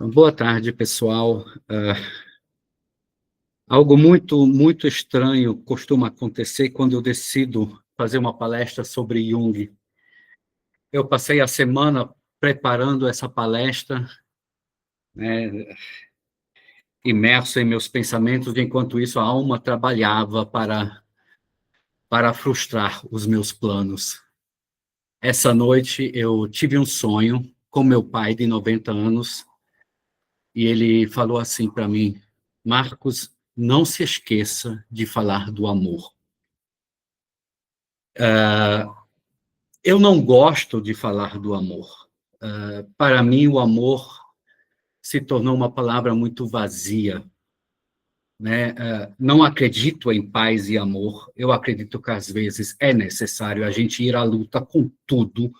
Então, boa tarde, pessoal. Algo muito estranho costuma acontecer quando eu decido fazer uma palestra sobre Jung. Eu passei a semana preparando essa palestra, né, imerso em meus pensamentos, enquanto isso a alma trabalhava para frustrar os meus planos. Essa noite eu tive um sonho com meu pai de 90 anos, e ele falou assim para mim: Marcos, não se esqueça de falar do amor. Eu não gosto de falar do amor. Para mim, o amor se tornou uma palavra muito vazia, né? Não acredito em paz e amor. Eu acredito que, às vezes, é necessário a gente ir à luta com tudo,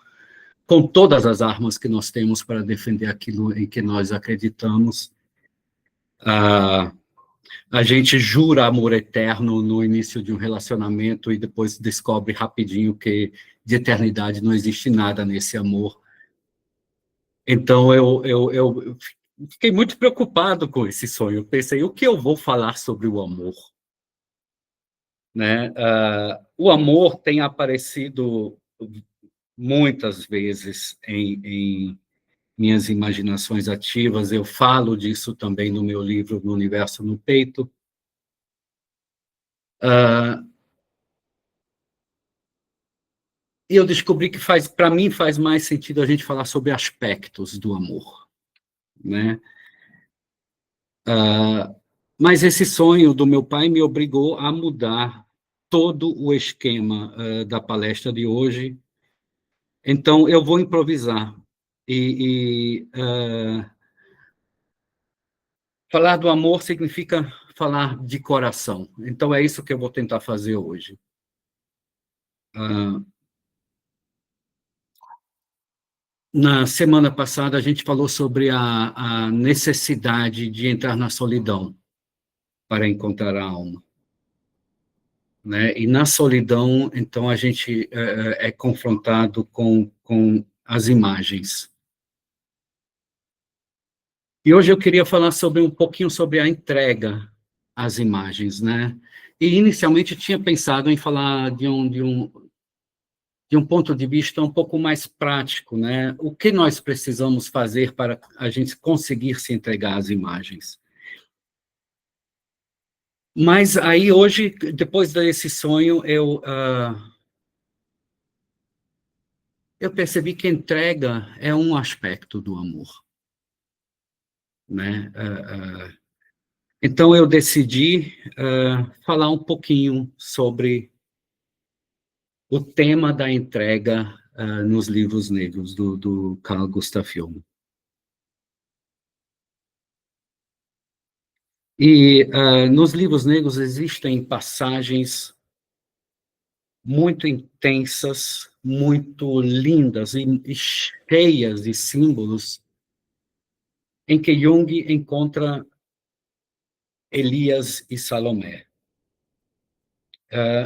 com todas as armas que nós temos para defender aquilo em que nós acreditamos. A gente jura amor eterno no início de um relacionamento e depois descobre rapidinho que de eternidade não existe nada nesse amor. Então, eu fiquei muito preocupado com esse sonho. Eu pensei, o que eu vou falar sobre o amor? Né? O amor tem aparecido muitas vezes em minhas imaginações ativas. Eu falo disso também no meu livro, No Universo no Peito. E eu descobri que para mim faz mais sentido a gente falar sobre aspectos do amor, né? Mas esse sonho do meu pai me obrigou a mudar todo o esquema da palestra de hoje. Então, eu vou improvisar. Falar do amor significa falar de coração. Então, é isso que eu vou tentar fazer hoje. Na semana passada, a gente falou sobre a necessidade de entrar na solidão para encontrar a alma, né? E na solidão, então, a gente é confrontado com as imagens. E hoje eu queria falar um pouquinho sobre a entrega às imagens, né? E inicialmente tinha pensado em falar de um ponto de vista um pouco mais prático, né? O que nós precisamos fazer para a gente conseguir se entregar às imagens? Mas aí hoje, depois desse sonho, eu percebi que entrega é um aspecto do amor, né? Então eu decidi falar um pouquinho sobre o tema da entrega nos livros negros do Carl Gustav Jung. E nos livros negros existem passagens muito intensas, muito lindas e cheias de símbolos, em que Jung encontra Elias e Salomé.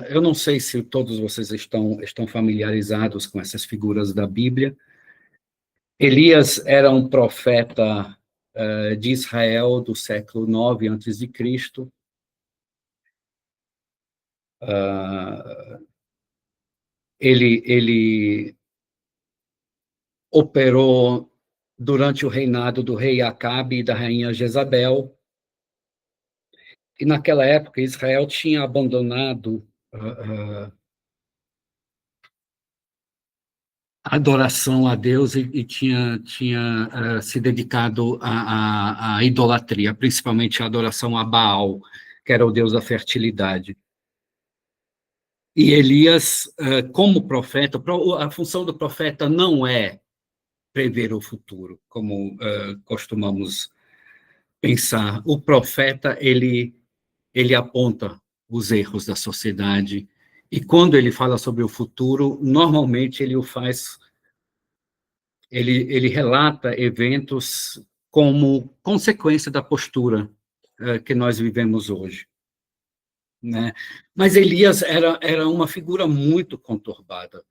Eu não sei se todos vocês estão familiarizados com essas figuras da Bíblia. Elias era um profeta de Israel do século IX a.C. Ele operou durante o reinado do rei Acabe e da rainha Jezabel. E naquela época Israel tinha abandonado a adoração a Deus e tinha se dedicado à idolatria, principalmente à adoração a Baal, que era o deus da fertilidade. E Elias, como profeta, a função do profeta não é prever o futuro, como costumamos pensar. O profeta, ele aponta os erros da sociedade, e quando ele fala sobre o futuro, normalmente ele o faz, ele relata eventos como consequência da postura que nós vivemos hoje, né? Mas Elias era uma figura muito conturbada,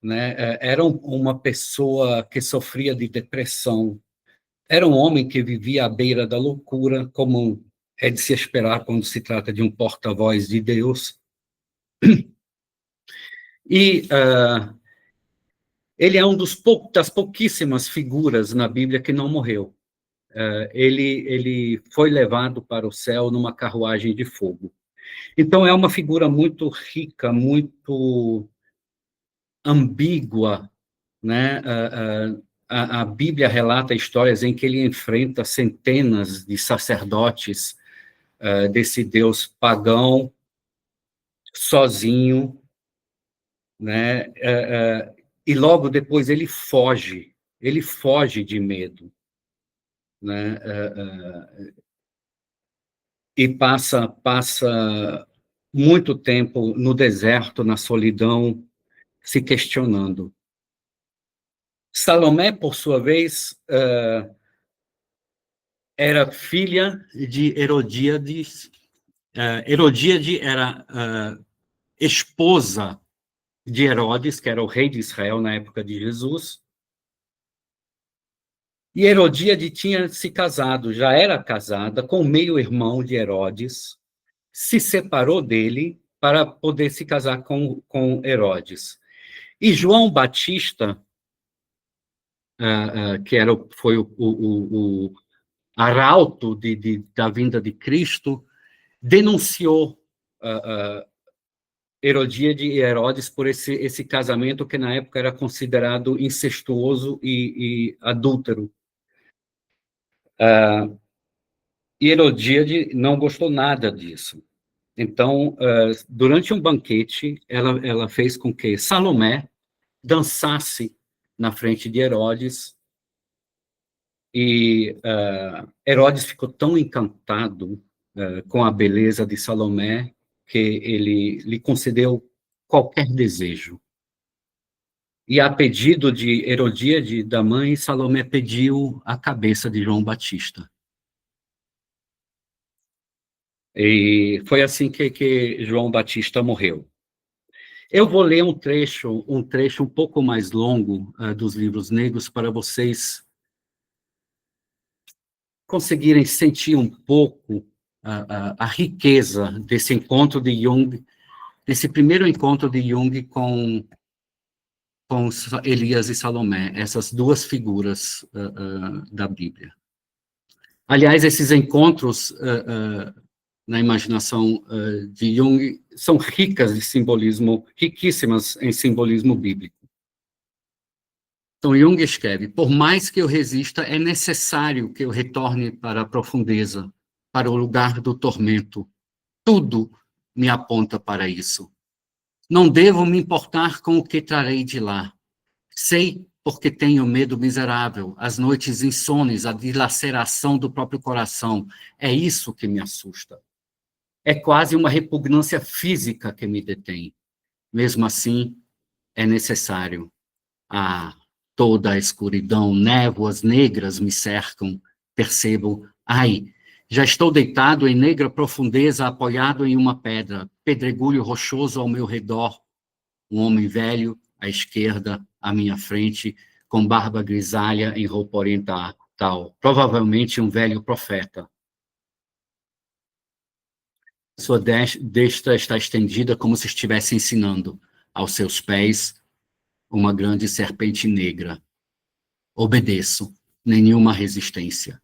né? Era uma pessoa que sofria de depressão, Era um homem que vivia à beira da loucura, como é de se esperar quando se trata de um porta-voz de Deus. E ele é das pouquíssimas figuras na Bíblia que não morreu. Ele foi levado para o céu numa carruagem de fogo. Então, é uma figura muito rica, muito ambígua, né? A Bíblia relata histórias em que ele enfrenta centenas de sacerdotes desse Deus pagão, sozinho, né? E logo depois ele foge de medo, né? E passa muito tempo no deserto, na solidão, se questionando. Salomé, por sua vez, era filha de Herodíades. Herodíade era esposa de Herodes, que era o rei de Israel na época de Jesus. E Herodíade tinha se casado, já era casada com o meio-irmão de Herodes, se separou dele para poder se casar com Herodes. E João Batista, que foi o arauto da vinda de Cristo, denunciou Herodíade e Herodes por esse casamento que na época era considerado incestuoso e adúltero. E Herodíade não gostou nada disso. Então, durante um banquete, ela fez com que Salomé dançasse na frente de Herodes, e Herodes ficou tão encantado com a beleza de Salomé que ele lhe concedeu qualquer desejo. E a pedido de Herodíade, da mãe, Salomé pediu a cabeça de João Batista. E foi assim que João Batista morreu. Eu vou ler um trecho um pouco mais longo dos livros negros para vocês conseguirem sentir um pouco a riqueza desse encontro de Jung, desse primeiro encontro de Jung com Elias e Salomé, essas duas figuras da Bíblia. Aliás, esses encontros na imaginação de Jung são ricas de simbolismo, riquíssimas em simbolismo bíblico. Então, Jung escreve: por mais que eu resista, é necessário que eu retorne para a profundeza, para o lugar do tormento. Tudo me aponta para isso. Não devo me importar com o que trarei de lá. Sei porque tenho medo miserável, as noites insones, a dilaceração do próprio coração. É isso que me assusta. É quase uma repugnância física que me detém. Mesmo assim, é necessário. Toda a escuridão, névoas negras me cercam. Percebo, já estou deitado em negra profundeza, apoiado em uma pedra, pedregulho rochoso ao meu redor. Um homem velho, à esquerda, à minha frente, com barba grisalha em roupa oriental, provavelmente um velho profeta. Sua destra está estendida como se estivesse ensinando. Aos seus pés, uma grande serpente negra. Obedeço, nenhuma resistência.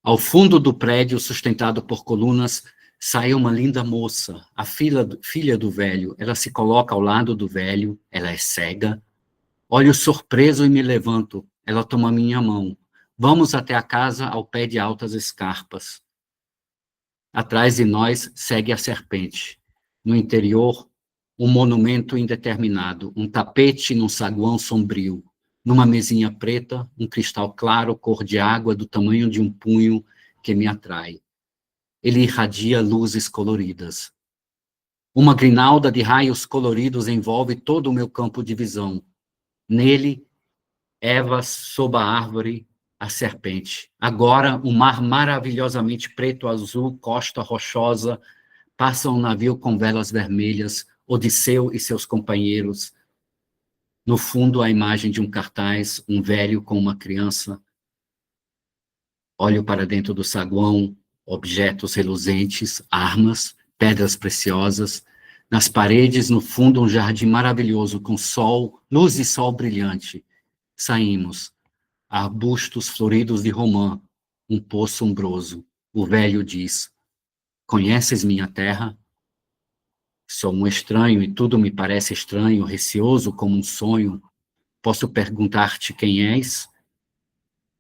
Ao fundo do prédio, sustentado por colunas, sai uma linda moça, a filha do velho. Ela se coloca ao lado do velho, ela é cega. Olho surpreso e me levanto. Ela toma minha mão. Vamos até a casa ao pé de altas escarpas. Atrás de nós segue a serpente. No interior, um monumento indeterminado, um tapete num saguão sombrio. Numa mesinha preta, um cristal claro, cor de água, do tamanho de um punho, que me atrai. Ele irradia luzes coloridas. Uma grinalda de raios coloridos envolve todo o meu campo de visão. Nele, Eva sob a árvore, a serpente. Agora, um mar maravilhosamente preto-azul, costa rochosa, passa um navio com velas vermelhas, Odisseu e seus companheiros. No fundo, a imagem de um cartaz, um velho com uma criança. Olho para dentro do saguão, objetos reluzentes, armas, pedras preciosas. Nas paredes, no fundo, um jardim maravilhoso com sol, luz e sol brilhante. Saímos. Arbustos floridos de romã, um poço umbroso. O velho diz: Conheces minha terra? Sou um estranho e tudo me parece estranho, receoso como um sonho. Posso perguntar-te quem és?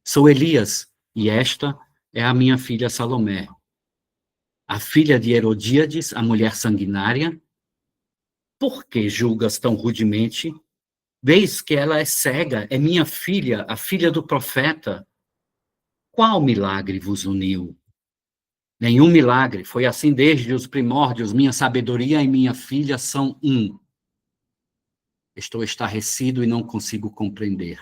Sou Elias, e esta é a minha filha Salomé, a filha de Herodíades, a mulher sanguinária. Por que julgas tão rudemente? Vês que ela é cega, é minha filha, a filha do profeta. Qual milagre vos uniu? Nenhum milagre, foi assim desde os primórdios. Minha sabedoria e minha filha são um. Estou estarrecido e não consigo compreender.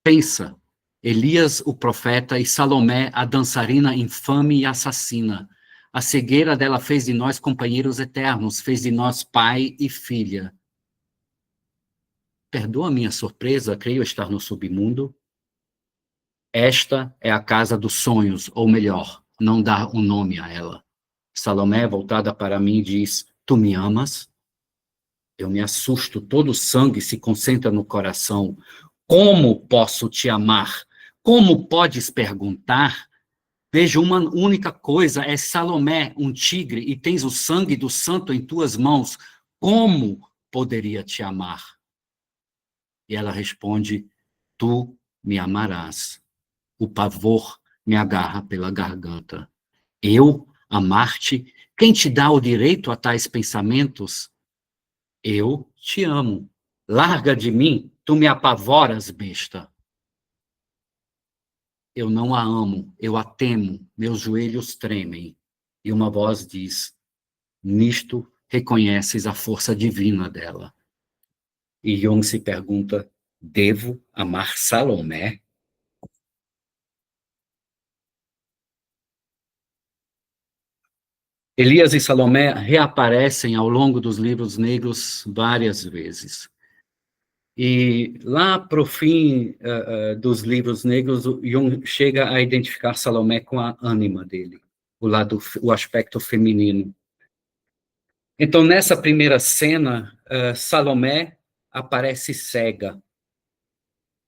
Pensa, Elias, o profeta, e Salomé, a dançarina infame e assassina. A cegueira dela fez de nós companheiros eternos, fez de nós pai e filha. Perdoa minha surpresa, creio estar no submundo. Esta é a casa dos sonhos, ou melhor, não dá um nome a ela. Salomé, voltada para mim, diz: Tu me amas? Eu me assusto, todo o sangue se concentra no coração. Como posso te amar? Como podes perguntar? Vejo uma única coisa, é Salomé, um tigre, e tens o sangue do santo em tuas mãos. Como poderia te amar? E ela responde: Tu me amarás. O pavor me agarra pela garganta. Eu amar-te? Quem te dá o direito a tais pensamentos? Eu te amo. Larga de mim, tu me apavoras, besta. Eu não a amo, eu a temo, meus joelhos tremem. E uma voz diz: Nisto reconheces a força divina dela. E Jung se pergunta: Devo amar Salomé? Elias e Salomé reaparecem ao longo dos livros negros várias vezes. E lá para o fim dos livros negros, o Jung chega a identificar Salomé com a ânima dele, o aspecto feminino. Então, nessa primeira cena, Salomé aparece cega,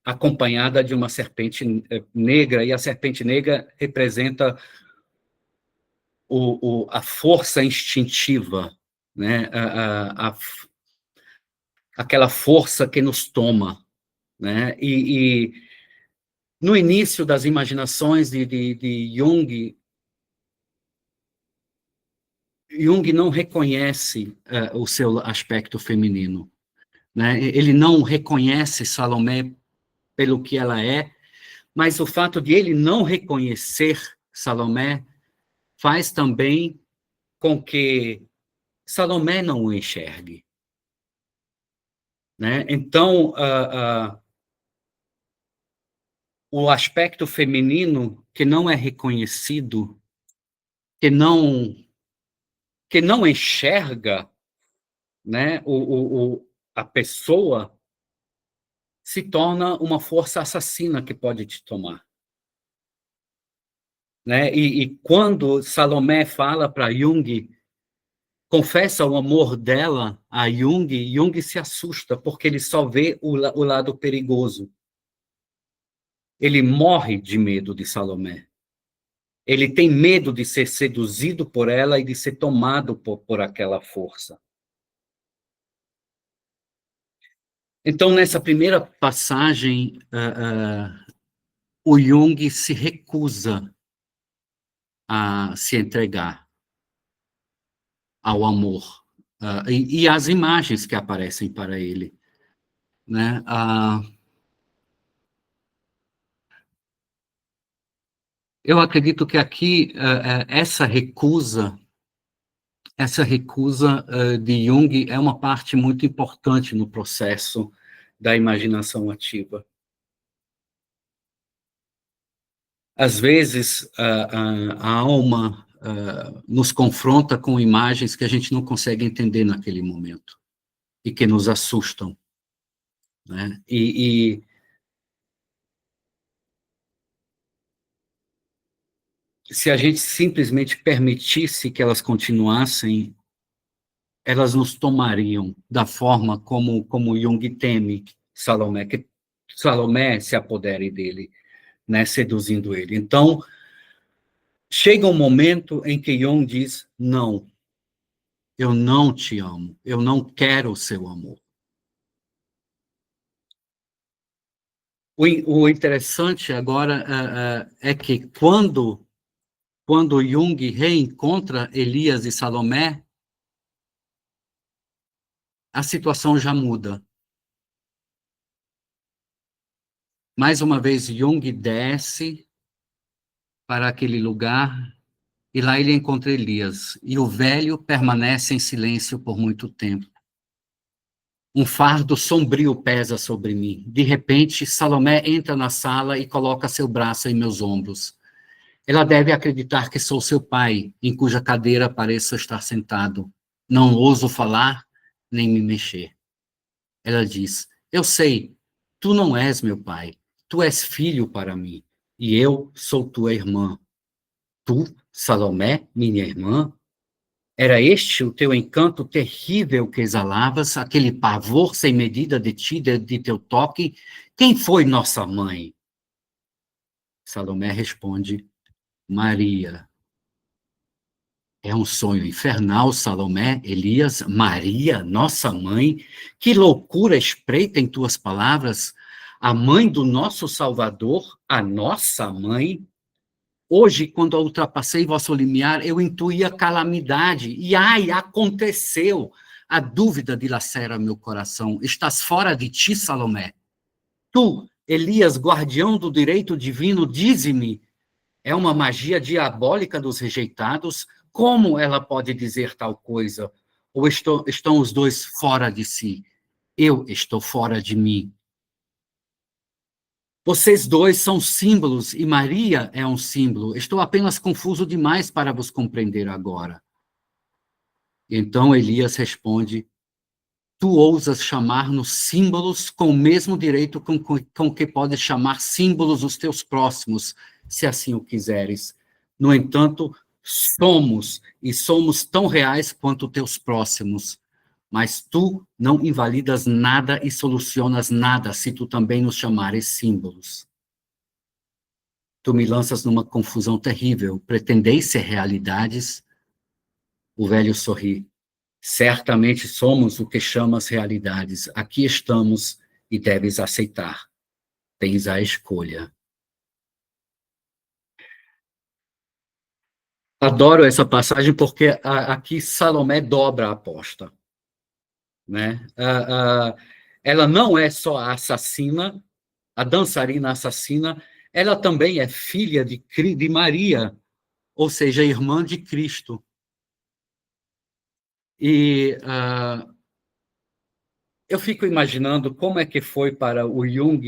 acompanhada de uma serpente negra, e a serpente negra representa a força instintiva, né? Aquela força que nos toma, né? E no início das imaginações de Jung, Jung não reconhece o seu aspecto feminino, né? Ele não reconhece Salomé pelo que ela é, mas o fato de ele não reconhecer Salomé faz também com que Salomé não o enxergue, né? Então, o aspecto feminino que não é reconhecido, que não que não enxerga, né, a pessoa, se torna uma força assassina que pode te tomar. Né? E quando Salomé fala para Jung, confessa o amor dela a Jung, Jung se assusta, porque ele só vê o lado perigoso. Ele morre de medo de Salomé. Ele tem medo de ser seduzido por ela e de ser tomado por aquela força. Então, nessa primeira passagem, o Jung se recusa a se entregar ao amor e às imagens que aparecem para ele, né? Eu acredito que aqui essa recusa de Jung é uma parte muito importante no processo da imaginação ativa. Às vezes, a alma nos confronta com imagens que a gente não consegue entender naquele momento e que nos assustam, né? se a gente simplesmente permitisse que elas continuassem, elas nos tomariam da forma como Jung teme Salomé, que Salomé se apodere dele, né, seduzindo ele. Então, chega um momento em que Jung diz, não, eu não te amo, eu não quero o seu amor. O interessante agora é que quando Jung reencontra Elias e Salomé, a situação já muda. Mais uma vez, Jung desce para aquele lugar e lá ele encontra Elias. E o velho permanece em silêncio por muito tempo. Um fardo sombrio pesa sobre mim. De repente, Salomé entra na sala e coloca seu braço em meus ombros. Ela deve acreditar que sou seu pai, em cuja cadeira pareço estar sentado. Não ouso falar, nem me mexer. Ela diz, eu sei, tu não és meu pai. Tu és filho para mim, e eu sou tua irmã. Tu, Salomé, minha irmã, era este o teu encanto terrível que exalavas, aquele pavor sem medida de ti, de teu toque? Quem foi nossa mãe? Salomé responde, Maria. É um sonho infernal, Salomé, Elias, Maria, nossa mãe. Que loucura espreita em tuas palavras. A mãe do nosso Salvador, a nossa mãe. Hoje, quando eu ultrapassei vosso limiar, eu intuía calamidade. E, ai, aconteceu. A dúvida dilacera meu coração. Estás fora de ti, Salomé. Tu, Elias, guardião do direito divino, dize-me, é uma magia diabólica dos rejeitados? Como ela pode dizer tal coisa? Ou estão os dois fora de si? Eu estou fora de mim. Vocês dois são símbolos e Maria é um símbolo. Estou apenas confuso demais para vos compreender agora. Então Elias responde, tu ousas chamar-nos símbolos com o mesmo direito com que podes chamar símbolos os teus próximos, se assim o quiseres. No entanto, somos, e somos tão reais quanto teus próximos. Mas tu não invalidas nada e solucionas nada se tu também nos chamares símbolos. Tu me lanças numa confusão terrível. Pretendeis ser realidades? O velho sorri. Certamente somos o que chamas realidades. Aqui estamos e deves aceitar. Tens a escolha. Adoro essa passagem porque aqui Salomé dobra a aposta, né? Ela não é só a assassina, a dançarina assassina, ela também é filha de Maria, ou seja, irmã de Cristo. E eu fico imaginando como é que foi para o Jung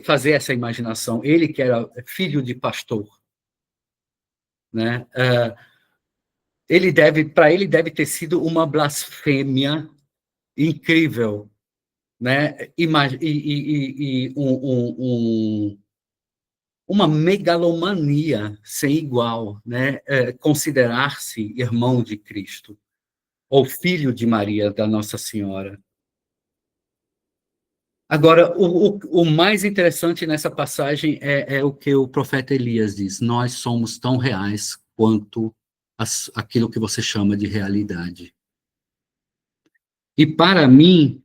fazer essa imaginação. Ele que era filho de pastor, né? Para ele deve ter sido uma blasfêmia incrível, né? Uma megalomania sem igual, né? Considerar-se irmão de Cristo ou filho de Maria, da Nossa Senhora. Agora, o mais interessante nessa passagem é o que o profeta Elias diz: nós somos tão reais quanto aquilo que você chama de realidade. E para mim,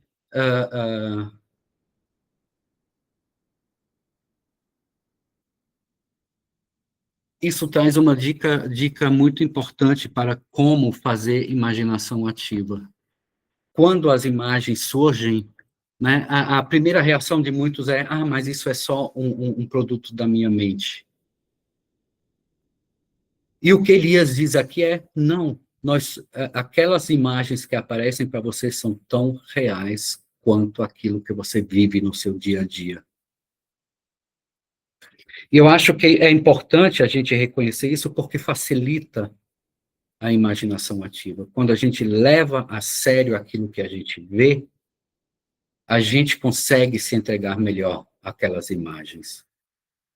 isso traz uma dica muito importante para como fazer imaginação ativa. Quando as imagens surgem, né, a primeira reação de muitos é: mas isso é só um produto da minha mente. E o que Elias diz aqui é: não, aquelas imagens que aparecem para você são tão reais quanto aquilo que você vive no seu dia a dia. E eu acho que é importante a gente reconhecer isso porque facilita a imaginação ativa. Quando a gente leva a sério aquilo que a gente vê, a gente consegue se entregar melhor àquelas imagens,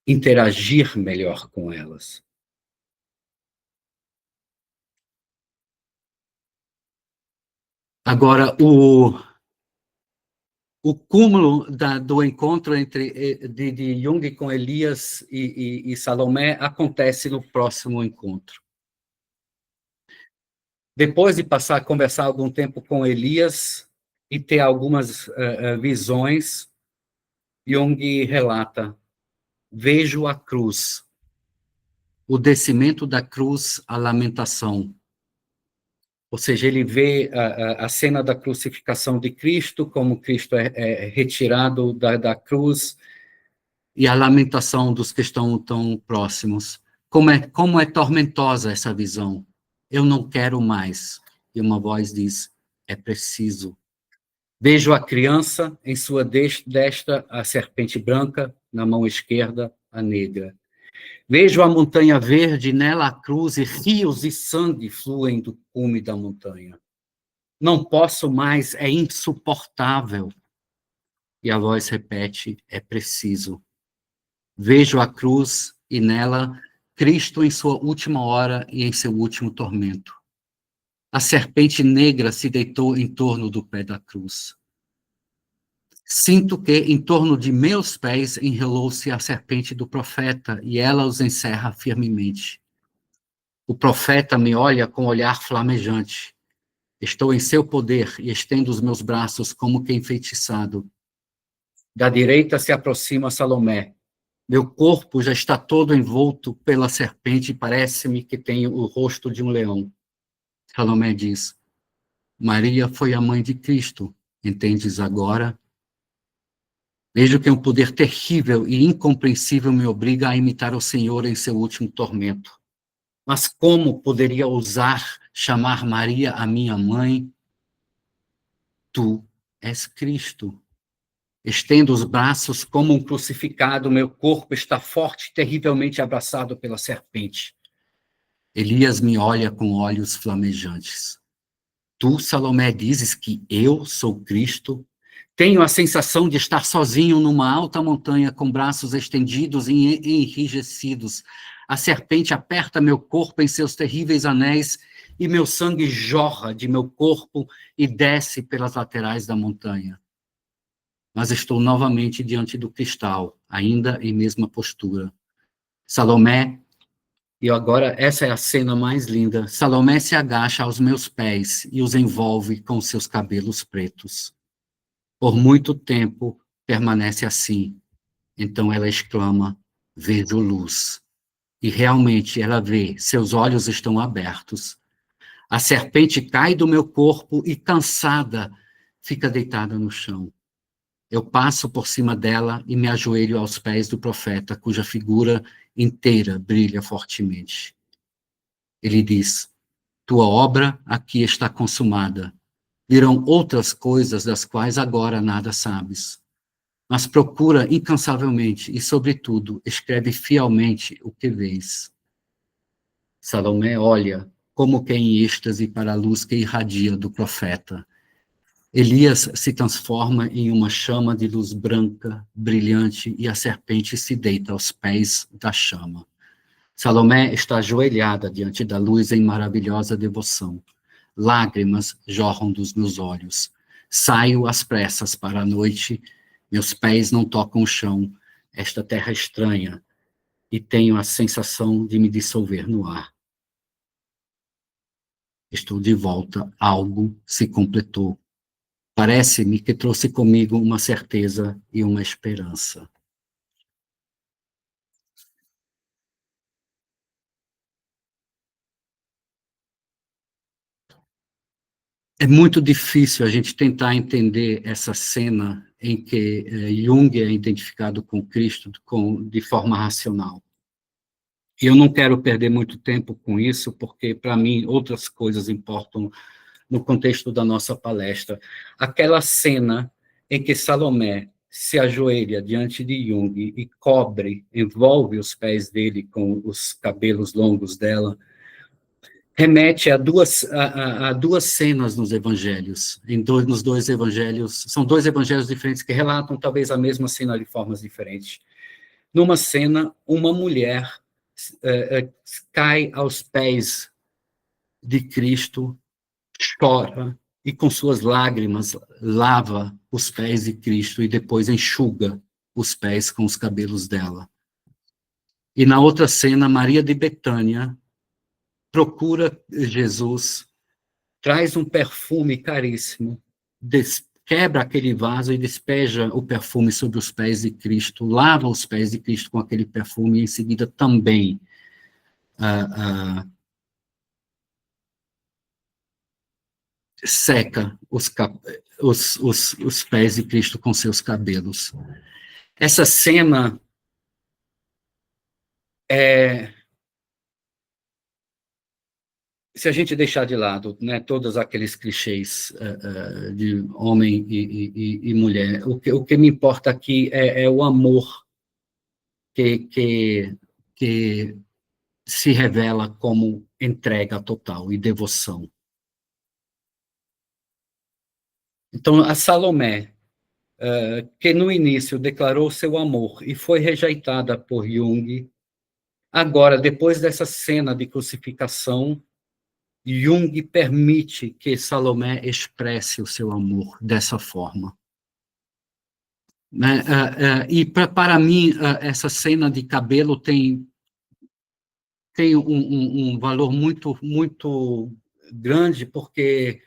interagir melhor com elas. Agora, o cúmulo do encontro de Jung com Elias e Salomé acontece no próximo encontro. Depois de passar a conversar algum tempo com Elias e ter algumas visões, Jung relata: vejo a cruz, o descimento da cruz, a lamentação. Ou seja, ele vê a cena da crucificação de Cristo, como Cristo é retirado da cruz, e a lamentação dos que estão tão próximos. Como é tormentosa essa visão. Eu não quero mais. E uma voz diz: é preciso. Vejo a criança, em sua destra, a serpente branca, na mão esquerda, a negra. Vejo a montanha verde, nela a cruz, e rios de sangue fluem do cume da montanha. Não posso mais, é insuportável. E a voz repete: é preciso. Vejo a cruz e nela Cristo em sua última hora e em seu último tormento. A serpente negra se deitou em torno do pé da cruz. Sinto que em torno de meus pés enrolou-se a serpente do profeta e ela os encerra firmemente. O profeta me olha com olhar flamejante. Estou em seu poder e estendo os meus braços como que enfeitiçado. Da direita se aproxima Salomé. Meu corpo já está todo envolto pela serpente e parece-me que tenho o rosto de um leão. Salomé diz: Maria foi a mãe de Cristo. Entendes agora? Vejo que um poder terrível e incompreensível me obriga a imitar o Senhor em seu último tormento. Mas como poderia ousar chamar Maria a minha mãe? Tu és Cristo. Estendo os braços como um crucificado, meu corpo está forte e terrivelmente abraçado pela serpente. Elias me olha com olhos flamejantes. Tu, Salomé, dizes que eu sou Cristo? Tenho a sensação de estar sozinho numa alta montanha com braços estendidos e enrijecidos. A serpente aperta meu corpo em seus terríveis anéis e meu sangue jorra de meu corpo e desce pelas laterais da montanha. Mas estou novamente diante do cristal, ainda em mesma postura. Salomé, e agora essa é a cena mais linda, Salomé se agacha aos meus pés e os envolve com seus cabelos pretos. Por muito tempo permanece assim. Então ela exclama: vejo luz. E realmente ela vê, seus olhos estão abertos. A serpente cai do meu corpo e, cansada, fica deitada no chão. Eu passo por cima dela e me ajoelho aos pés do profeta, cuja figura inteira brilha fortemente. Ele diz: tua obra aqui está consumada. Virão outras coisas das quais agora nada sabes. Mas procura incansavelmente e, sobretudo, escreve fielmente o que vês. Salomé olha, como que em êxtase, para a luz que irradia do profeta. Elias se transforma em uma chama de luz branca, brilhante, e a serpente se deita aos pés da chama. Salomé está ajoelhada diante da luz em maravilhosa devoção. Lágrimas jorram dos meus olhos. Saio às pressas para a noite, meus pés não tocam o chão, esta terra estranha, e tenho a sensação de me dissolver no ar. Estou de volta, algo se completou. Parece-me que trouxe comigo uma certeza e uma esperança. É muito difícil a gente tentar entender essa cena em que Jung é identificado com Cristo de forma racional. E eu não quero perder muito tempo com isso, porque, para mim, outras coisas importam no contexto da nossa palestra. Aquela cena em que Salomé se ajoelha diante de Jung e envolve os pés dele com os cabelos longos dela, remete a duas cenas nos evangelhos. Nos dois evangelhos, são dois evangelhos diferentes que relatam talvez a mesma cena de formas diferentes. Numa cena, uma mulher cai aos pés de Cristo, chora e com suas lágrimas lava os pés de Cristo e depois enxuga os pés com os cabelos dela. E na outra cena, Maria de Betânia procura Jesus, traz um perfume caríssimo, quebra aquele vaso e despeja o perfume sobre os pés de Cristo, lava os pés de Cristo com aquele perfume e em seguida também seca os pés de Cristo com seus cabelos. Essa cena se a gente deixar de lado, né, todos aqueles clichês de homem e mulher, o que me importa aqui é o amor que se revela como entrega total e devoção. Então, a Salomé, que no início declarou seu amor e foi rejeitada por Jung, agora, depois dessa cena de crucificação, Jung permite que Salomé expresse o seu amor dessa forma. Né? E para mim, essa cena de cabelo tem um valor muito, muito grande, porque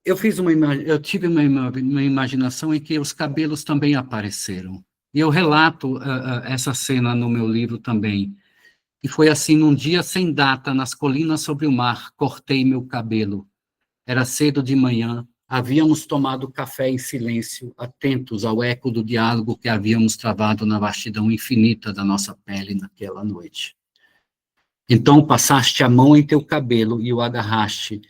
eu tive uma imaginação em que os cabelos também apareceram. E eu relato essa cena no meu livro também. E foi assim, num dia sem data, nas colinas sobre o mar, cortei meu cabelo. Era cedo de manhã, havíamos tomado café em silêncio, atentos ao eco do diálogo que havíamos travado na vastidão infinita da nossa pele naquela noite. Então passaste a mão em teu cabelo e o agarraste,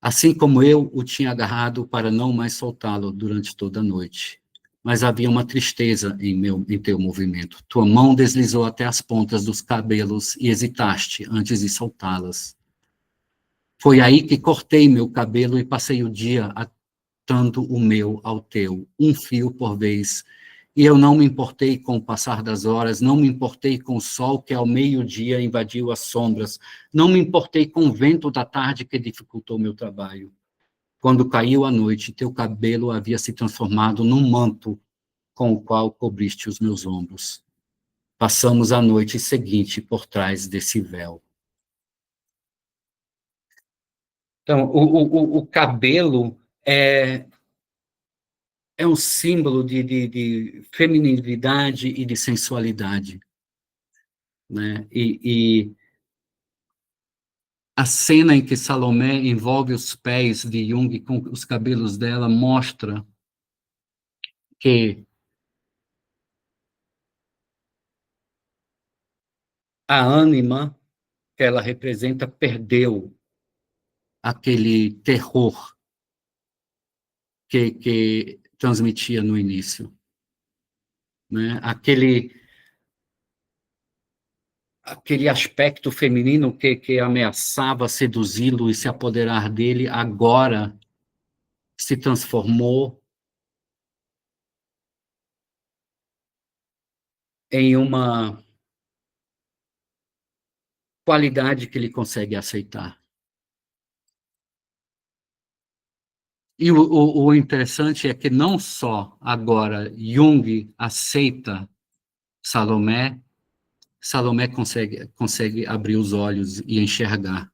assim como eu o tinha agarrado para não mais soltá-lo durante toda a noite. Mas havia uma tristeza em teu movimento. Tua mão deslizou até as pontas dos cabelos e hesitaste antes de soltá-las. Foi aí que cortei meu cabelo e passei o dia atando o meu ao teu, um fio por vez. E eu não me importei com o passar das horas, não me importei com o sol que ao meio-dia invadiu as sombras, não me importei com o vento da tarde que dificultou meu trabalho. Quando caiu a noite, teu cabelo havia se transformado num manto com o qual cobriste os meus ombros. Passamos a noite seguinte por trás desse véu. Então, o cabelo é um símbolo de feminilidade e de sensualidade, né? E a cena em que Salomé envolve os pés de Jung com os cabelos dela mostra que a ânima que ela representa perdeu aquele terror que transmitia no início, né? Aquele aspecto feminino que ameaçava seduzi-lo e se apoderar dele, agora se transformou em uma qualidade que ele consegue aceitar. E o interessante é que não só agora Jung aceita Salomé, Salomé consegue abrir os olhos e enxergar.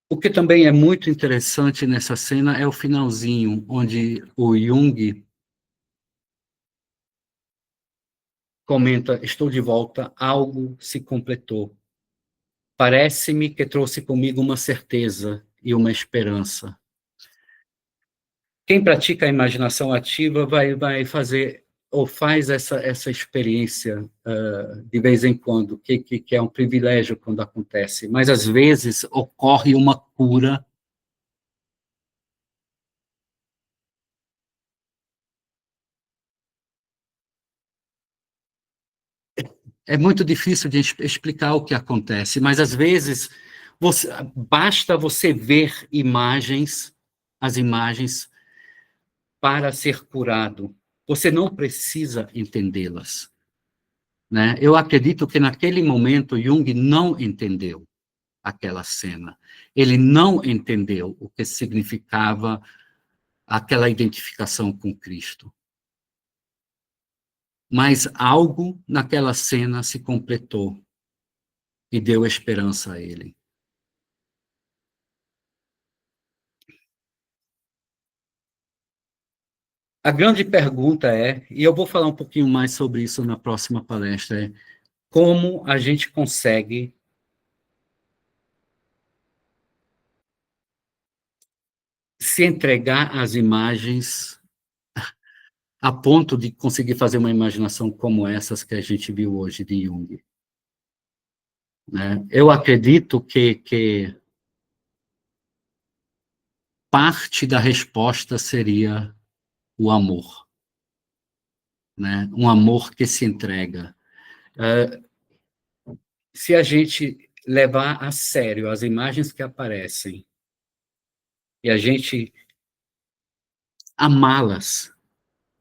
O que também é muito interessante nessa cena é o finalzinho, onde o Jung comenta: estou de volta, algo se completou. Parece-me que trouxe comigo uma certeza e uma esperança. Quem pratica a imaginação ativa vai fazer ou faz essa experiência de vez em quando, que é um privilégio quando acontece, mas às vezes ocorre uma cura é muito difícil de explicar o que acontece, mas às vezes basta você ver as imagens para ser curado. Você não precisa entendê-las. né? Eu acredito que naquele momento Jung não entendeu aquela cena. Ele não entendeu o que significava aquela identificação com Cristo. Mas algo naquela cena se completou e deu esperança a ele. A grande pergunta é, e eu vou falar um pouquinho mais sobre isso na próxima palestra, é como a gente consegue se entregar às imagens a ponto de conseguir fazer uma imaginação como essas que a gente viu hoje de Jung, né? Eu acredito que parte da resposta seria o amor, né? Um amor que se entrega. Se a gente levar a sério as imagens que aparecem e a gente amá-las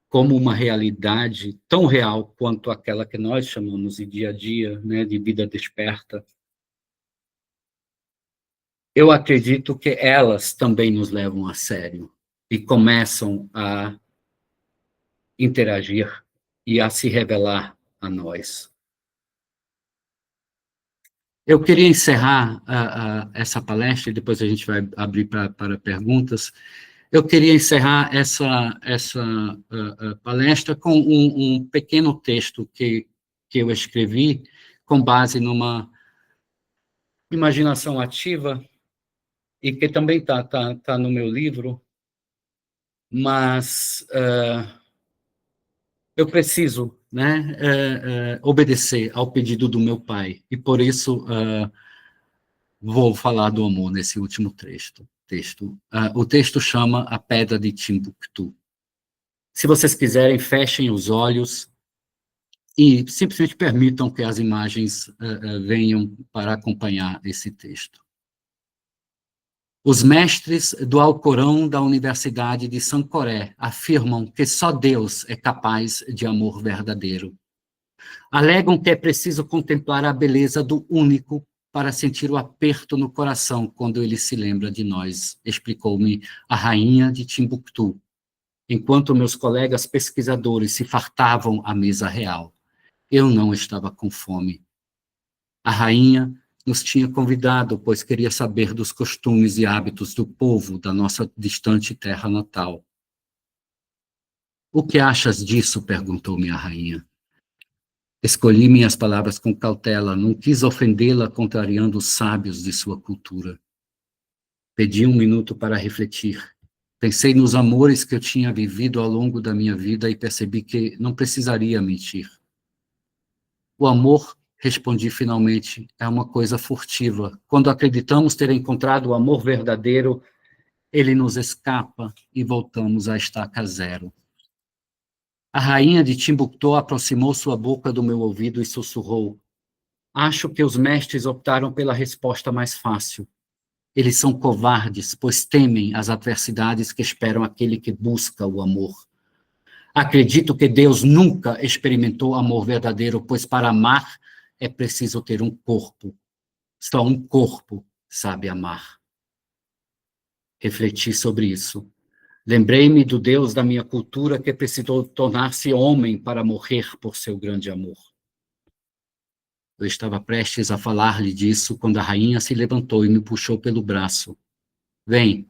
como uma realidade tão real quanto aquela que nós chamamos de dia a dia, né, de vida desperta, eu acredito que elas também nos levam a sério e começam a interagir e a se revelar a nós. Eu queria encerrar essa palestra, e depois a gente vai abrir para perguntas. Eu queria encerrar essa palestra com um pequeno texto que eu escrevi com base numa imaginação ativa e que também tá no meu livro, mas eu preciso, né, obedecer ao pedido do meu pai, e por isso vou falar do amor nesse último texto. O texto chama A Pedra de Timbuktu. Se vocês quiserem, fechem os olhos e simplesmente permitam que as imagens venham para acompanhar esse texto. Os mestres do Alcorão da Universidade de Sancoré afirmam que só Deus é capaz de amor verdadeiro. Alegam que é preciso contemplar a beleza do único para sentir o aperto no coração quando ele se lembra de nós, explicou-me a rainha de Timbuktu, enquanto meus colegas pesquisadores se fartavam à mesa real. Eu não estava com fome. A rainha nos tinha convidado, pois queria saber dos costumes e hábitos do povo da nossa distante terra natal. O que achas disso? Perguntou-me a rainha. Escolhi minhas palavras com cautela, não quis ofendê-la contrariando os sábios de sua cultura. Pedi um minuto para refletir. Pensei nos amores que eu tinha vivido ao longo da minha vida e percebi que não precisaria mentir. O amor, respondi finalmente, é uma coisa furtiva. Quando acreditamos ter encontrado o amor verdadeiro, ele nos escapa e voltamos à estaca zero. A rainha de Timbuktu aproximou sua boca do meu ouvido e sussurrou: acho que os mestres optaram pela resposta mais fácil. Eles são covardes, pois temem as adversidades que esperam aquele que busca o amor. Acredito que Deus nunca experimentou amor verdadeiro, pois para amar é preciso ter um corpo. Só um corpo sabe amar. Refleti sobre isso. Lembrei-me do Deus da minha cultura que precisou tornar-se homem para morrer por seu grande amor. Eu estava prestes a falar-lhe disso quando a rainha se levantou e me puxou pelo braço. Vem,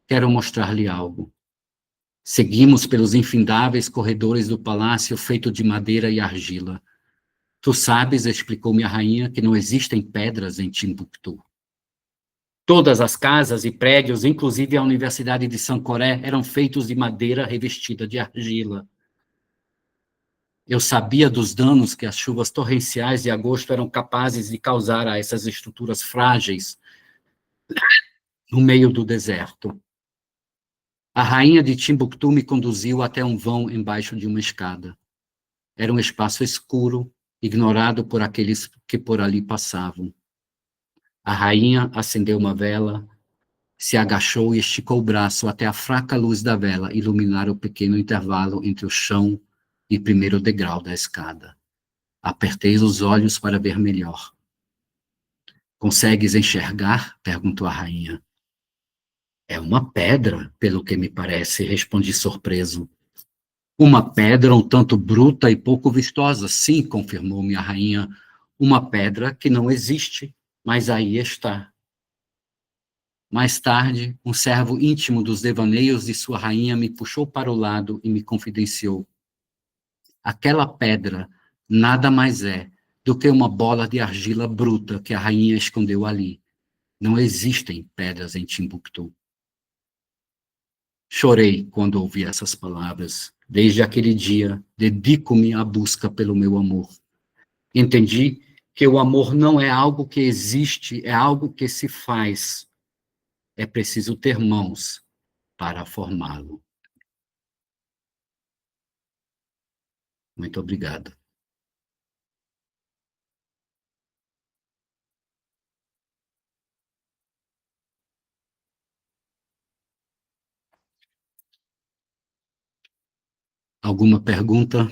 quero mostrar-lhe algo. Seguimos pelos infindáveis corredores do palácio feito de madeira e argila. Tu sabes, explicou-me a rainha, que não existem pedras em Timbuktu. Todas as casas e prédios, inclusive a Universidade de Sancoré, eram feitos de madeira revestida de argila. Eu sabia dos danos que as chuvas torrenciais de agosto eram capazes de causar a essas estruturas frágeis no meio do deserto. A rainha de Timbuktu me conduziu até um vão embaixo de uma escada. Era um espaço escuro, ignorado por aqueles que por ali passavam. A rainha acendeu uma vela, se agachou e esticou o braço até a fraca luz da vela iluminar o pequeno intervalo entre o chão e o primeiro degrau da escada. Apertei os olhos para ver melhor. Consegues enxergar? Perguntou a rainha. É uma pedra, pelo que me parece, respondi surpreso. Uma pedra um tanto bruta e pouco vistosa, sim, confirmou minha rainha. Uma pedra que não existe, mas aí está. Mais tarde, um servo íntimo dos devaneios de sua rainha me puxou para o lado e me confidenciou. Aquela pedra nada mais é do que uma bola de argila bruta que a rainha escondeu ali. Não existem pedras em Timbuktu. Chorei quando ouvi essas palavras. Desde aquele dia, dedico-me à busca pelo meu amor. Entendi que o amor não é algo que existe, é algo que se faz. É preciso ter mãos para formá-lo. Muito obrigado. Alguma pergunta?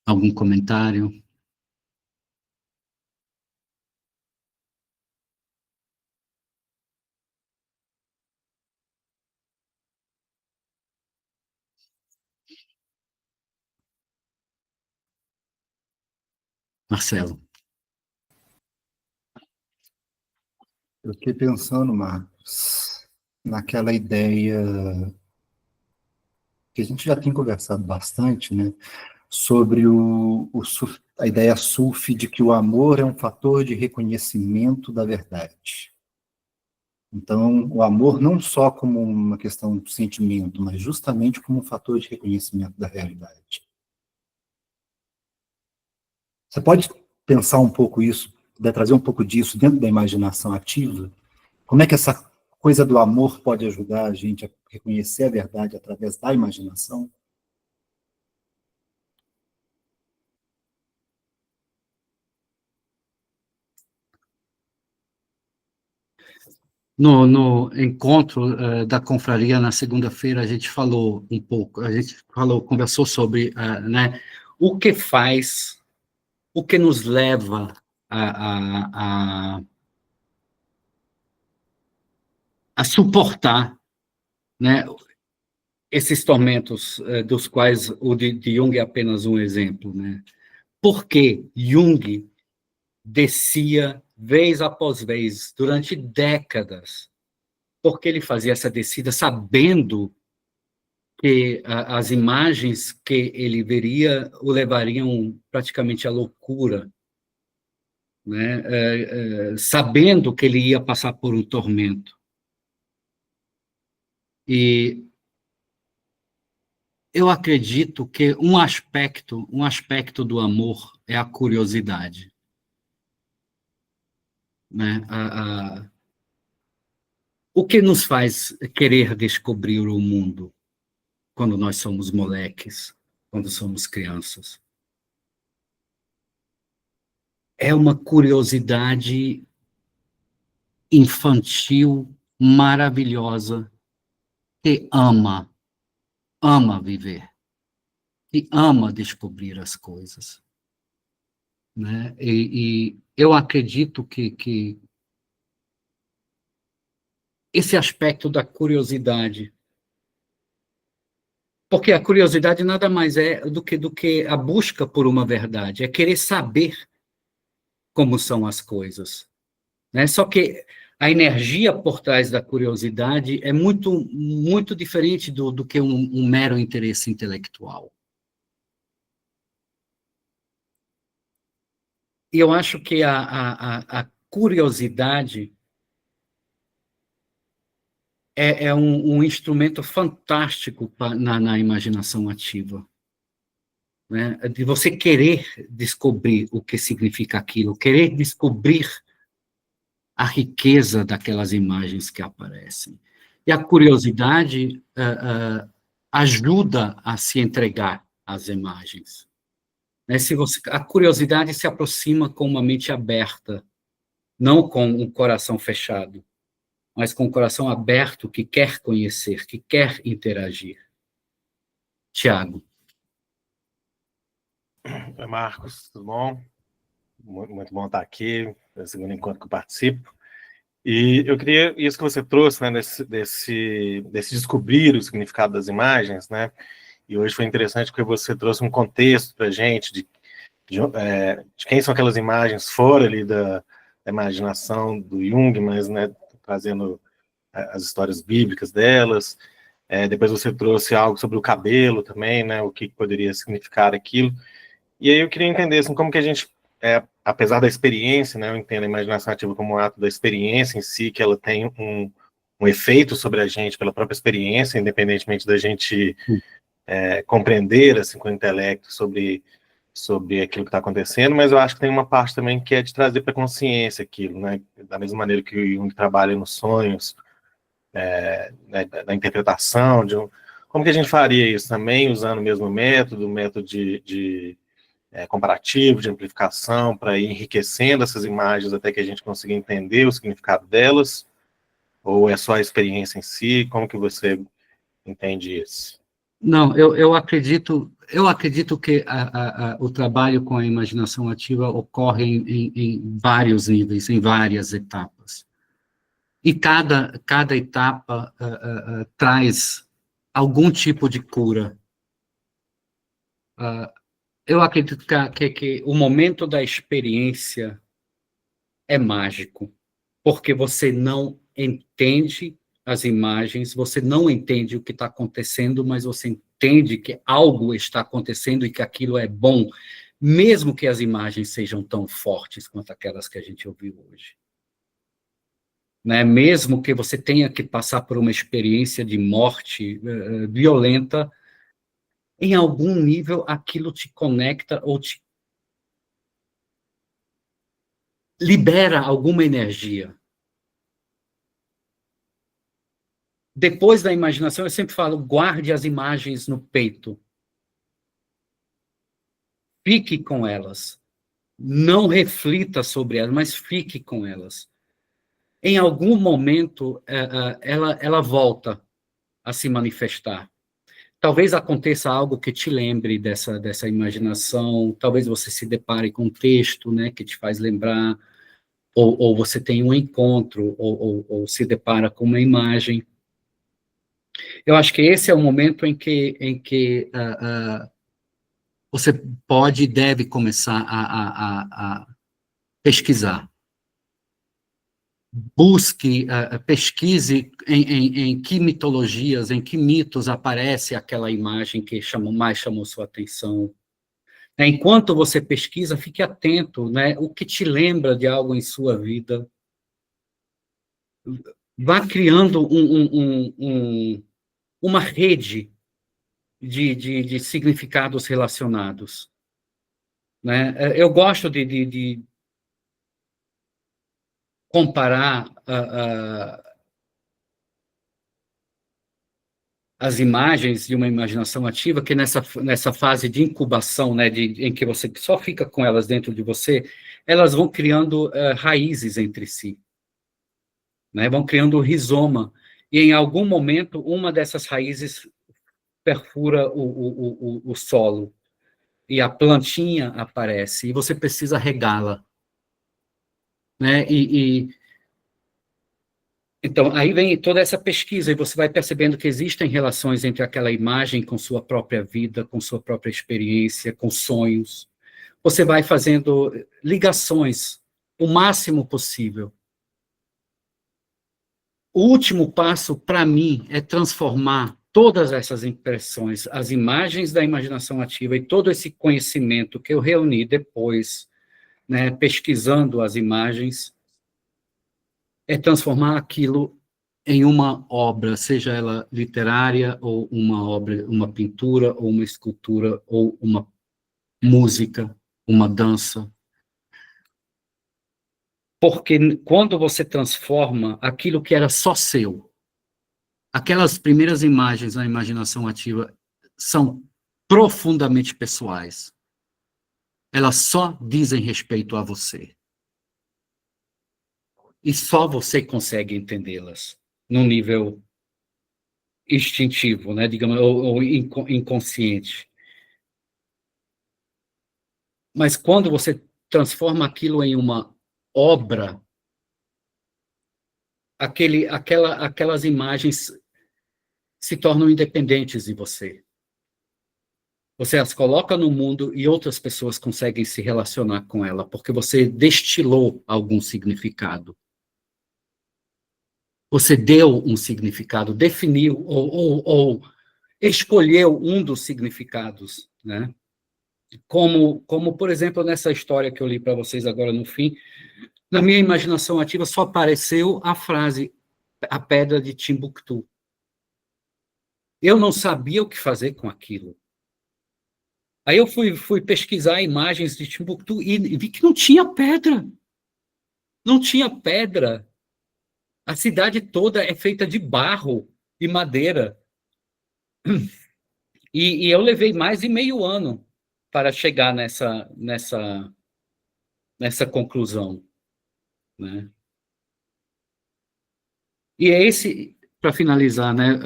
Algum comentário? Marcelo. Eu fiquei pensando, Marcos, naquela ideia que a gente já tem conversado bastante, né, sobre a ideia sufi de que o amor é um fator de reconhecimento da verdade. Então, o amor não só como uma questão de sentimento, mas justamente como um fator de reconhecimento da realidade. Você pode pensar um pouco isso, trazer um pouco disso dentro da imaginação ativa? Como é que essa coisa do amor pode ajudar a gente a reconhecer a verdade através da imaginação? No encontro da confraria na segunda-feira, a gente falou um pouco, conversou sobre né, o que faz, o que nos leva a suportar, né, esses tormentos dos quais o de Jung é apenas um exemplo. Né? Por que Jung descia vez após vez, durante décadas? Porque ele fazia essa descida sabendo que as imagens que ele veria o levariam praticamente à loucura, né? Sabendo que ele ia passar por um tormento. E eu acredito que um aspecto do amor é a curiosidade, né? O que nos faz querer descobrir o mundo quando nós somos moleques, quando somos crianças? É uma curiosidade infantil, maravilhosa, que ama viver, que ama descobrir as coisas. Né? E eu acredito que esse aspecto da curiosidade, porque a curiosidade nada mais é do que a busca por uma verdade, é querer saber como são as coisas. Né? Só que a energia por trás da curiosidade é muito diferente do que um mero interesse intelectual. E eu acho que a curiosidade é um instrumento fantástico na imaginação ativa. Né? De você querer descobrir o que significa aquilo, querer descobrir a riqueza daquelas imagens que aparecem. E a curiosidade ajuda a se entregar às imagens. Né? A curiosidade se aproxima com uma mente aberta, não com um coração fechado, mas com o coração aberto que quer conhecer, que quer interagir. Tiago. Oi, Marcos, tudo bom? Muito bom estar aqui, é o segundo encontro que eu participo. E eu queria, isso que você trouxe, né, desse descobrir o significado das imagens, né? E hoje foi interessante porque você trouxe um contexto para a gente de quem são aquelas imagens fora ali da imaginação do Jung, mas, né, trazendo as histórias bíblicas delas. Depois você trouxe algo sobre o cabelo também, né? O que poderia significar aquilo. E aí eu queria entender assim, como que a gente, apesar da experiência, né, eu entendo a imaginação ativa como um ato da experiência em si, que ela tem um efeito sobre a gente pela própria experiência, independentemente da gente compreender assim, com o intelecto sobre aquilo que está acontecendo, mas eu acho que tem uma parte também que é de trazer para a consciência aquilo, né? Da mesma maneira que o Jung trabalha nos sonhos, né, da interpretação, como que a gente faria isso também, usando o mesmo método, o método de comparativo, de amplificação, para ir enriquecendo essas imagens até que a gente consiga entender o significado delas? Ou é só a experiência em si? Como que você entende isso? Não, eu acredito que o trabalho com a imaginação ativa ocorre em vários níveis, em várias etapas. E cada etapa traz algum tipo de cura. Eu acredito que o momento da experiência é mágico, porque você não entende as imagens, você não entende o que está acontecendo, mas você entende que algo está acontecendo e que aquilo é bom, mesmo que as imagens sejam tão fortes quanto aquelas que a gente ouviu hoje. Né? Mesmo que você tenha que passar por uma experiência de morte violenta, em algum nível aquilo te conecta ou te libera alguma energia. Depois da imaginação, eu sempre falo, guarde as imagens no peito. Fique com elas. Não reflita sobre elas, mas fique com elas. Em algum momento, ela volta a se manifestar. Talvez aconteça algo que te lembre dessa imaginação, talvez você se depare com um texto, né, que te faz lembrar, ou você tem um encontro, ou se depara com uma imagem. Eu acho que esse é o momento em que você pode e deve começar a pesquisar. Busque, pesquise em que mitologias, em que mitos aparece aquela imagem que mais chamou sua atenção. Enquanto você pesquisa, fique atento, né? O que te lembra de algo em sua vida. Vá criando uma rede de significados relacionados. Né? Eu gosto de comparar as imagens de uma imaginação ativa, que nessa fase de incubação, né, em que você só fica com elas dentro de você, elas vão criando raízes entre si, né, vão criando rizoma, e em algum momento uma dessas raízes perfura o solo, e a plantinha aparece, e você precisa regá-la. Né, então, aí vem toda essa pesquisa, e você vai percebendo que existem relações entre aquela imagem com sua própria vida, com sua própria experiência, com sonhos. Você vai fazendo ligações o máximo possível. O último passo, para mim, é transformar todas essas impressões, as imagens da imaginação ativa e todo esse conhecimento que eu reuni depois, né, pesquisando as imagens, é transformar aquilo em uma obra, seja ela literária, ou uma obra, uma pintura, ou uma escultura, ou uma música, uma dança. Porque quando você transforma aquilo que era só seu, aquelas primeiras imagens na imaginação ativa são profundamente pessoais. Elas só dizem respeito a você. E só você consegue entendê-las num nível instintivo, né, digamos, ou inconsciente. Mas quando você transforma aquilo em uma obra, aquelas imagens se tornam independentes de você. Você as coloca no mundo e outras pessoas conseguem se relacionar com ela, porque você destilou algum significado. Você deu um significado, definiu ou escolheu um dos significados, né? Como, por exemplo, nessa história que eu li para vocês agora no fim, na minha imaginação ativa só apareceu a frase, a pedra de Timbuktu. Eu não sabia o que fazer com aquilo. Aí eu fui pesquisar imagens de Timbuktu e vi que não tinha pedra. Não tinha pedra. A cidade toda é feita de barro e madeira. E eu levei mais de meio ano para chegar nessa conclusão, né? E é esse, para finalizar, né,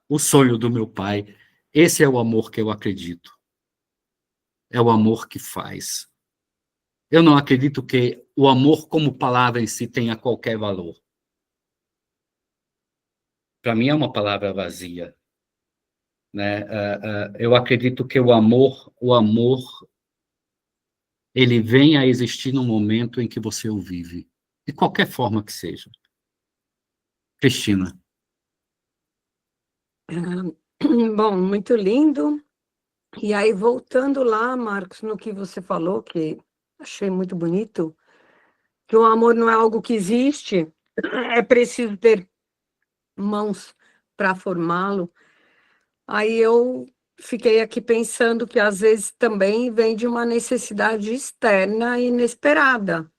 o sonho do meu pai. Esse é o amor que eu acredito. É o amor que faz. Eu não acredito que o amor como palavra em si tenha qualquer valor. Para mim é uma palavra vazia, né? Eu acredito que o amor, ele vem a existir no momento em que você o vive, de qualquer forma que seja. Cristina. Bom, muito lindo. E aí, voltando lá, Marcos, no que você falou, que achei muito bonito, que o amor não é algo que existe, é preciso ter mãos para formá-lo. Aí eu fiquei aqui pensando que às vezes também vem de uma necessidade externa inesperada.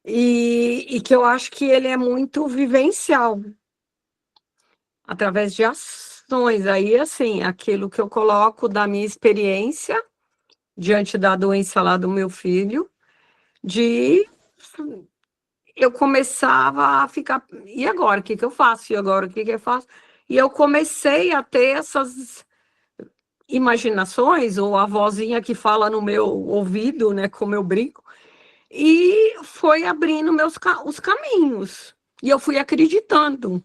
E que eu acho que ele é muito vivencial, através de ações. Aí, assim, aquilo que eu coloco da minha experiência diante da doença lá do meu filho, eu começava a ficar, e agora, o que eu faço? E agora, o que eu faço? E eu comecei a ter essas imaginações, ou a vozinha que fala no meu ouvido, né, como eu brinco, e foi abrindo os caminhos, e eu fui acreditando.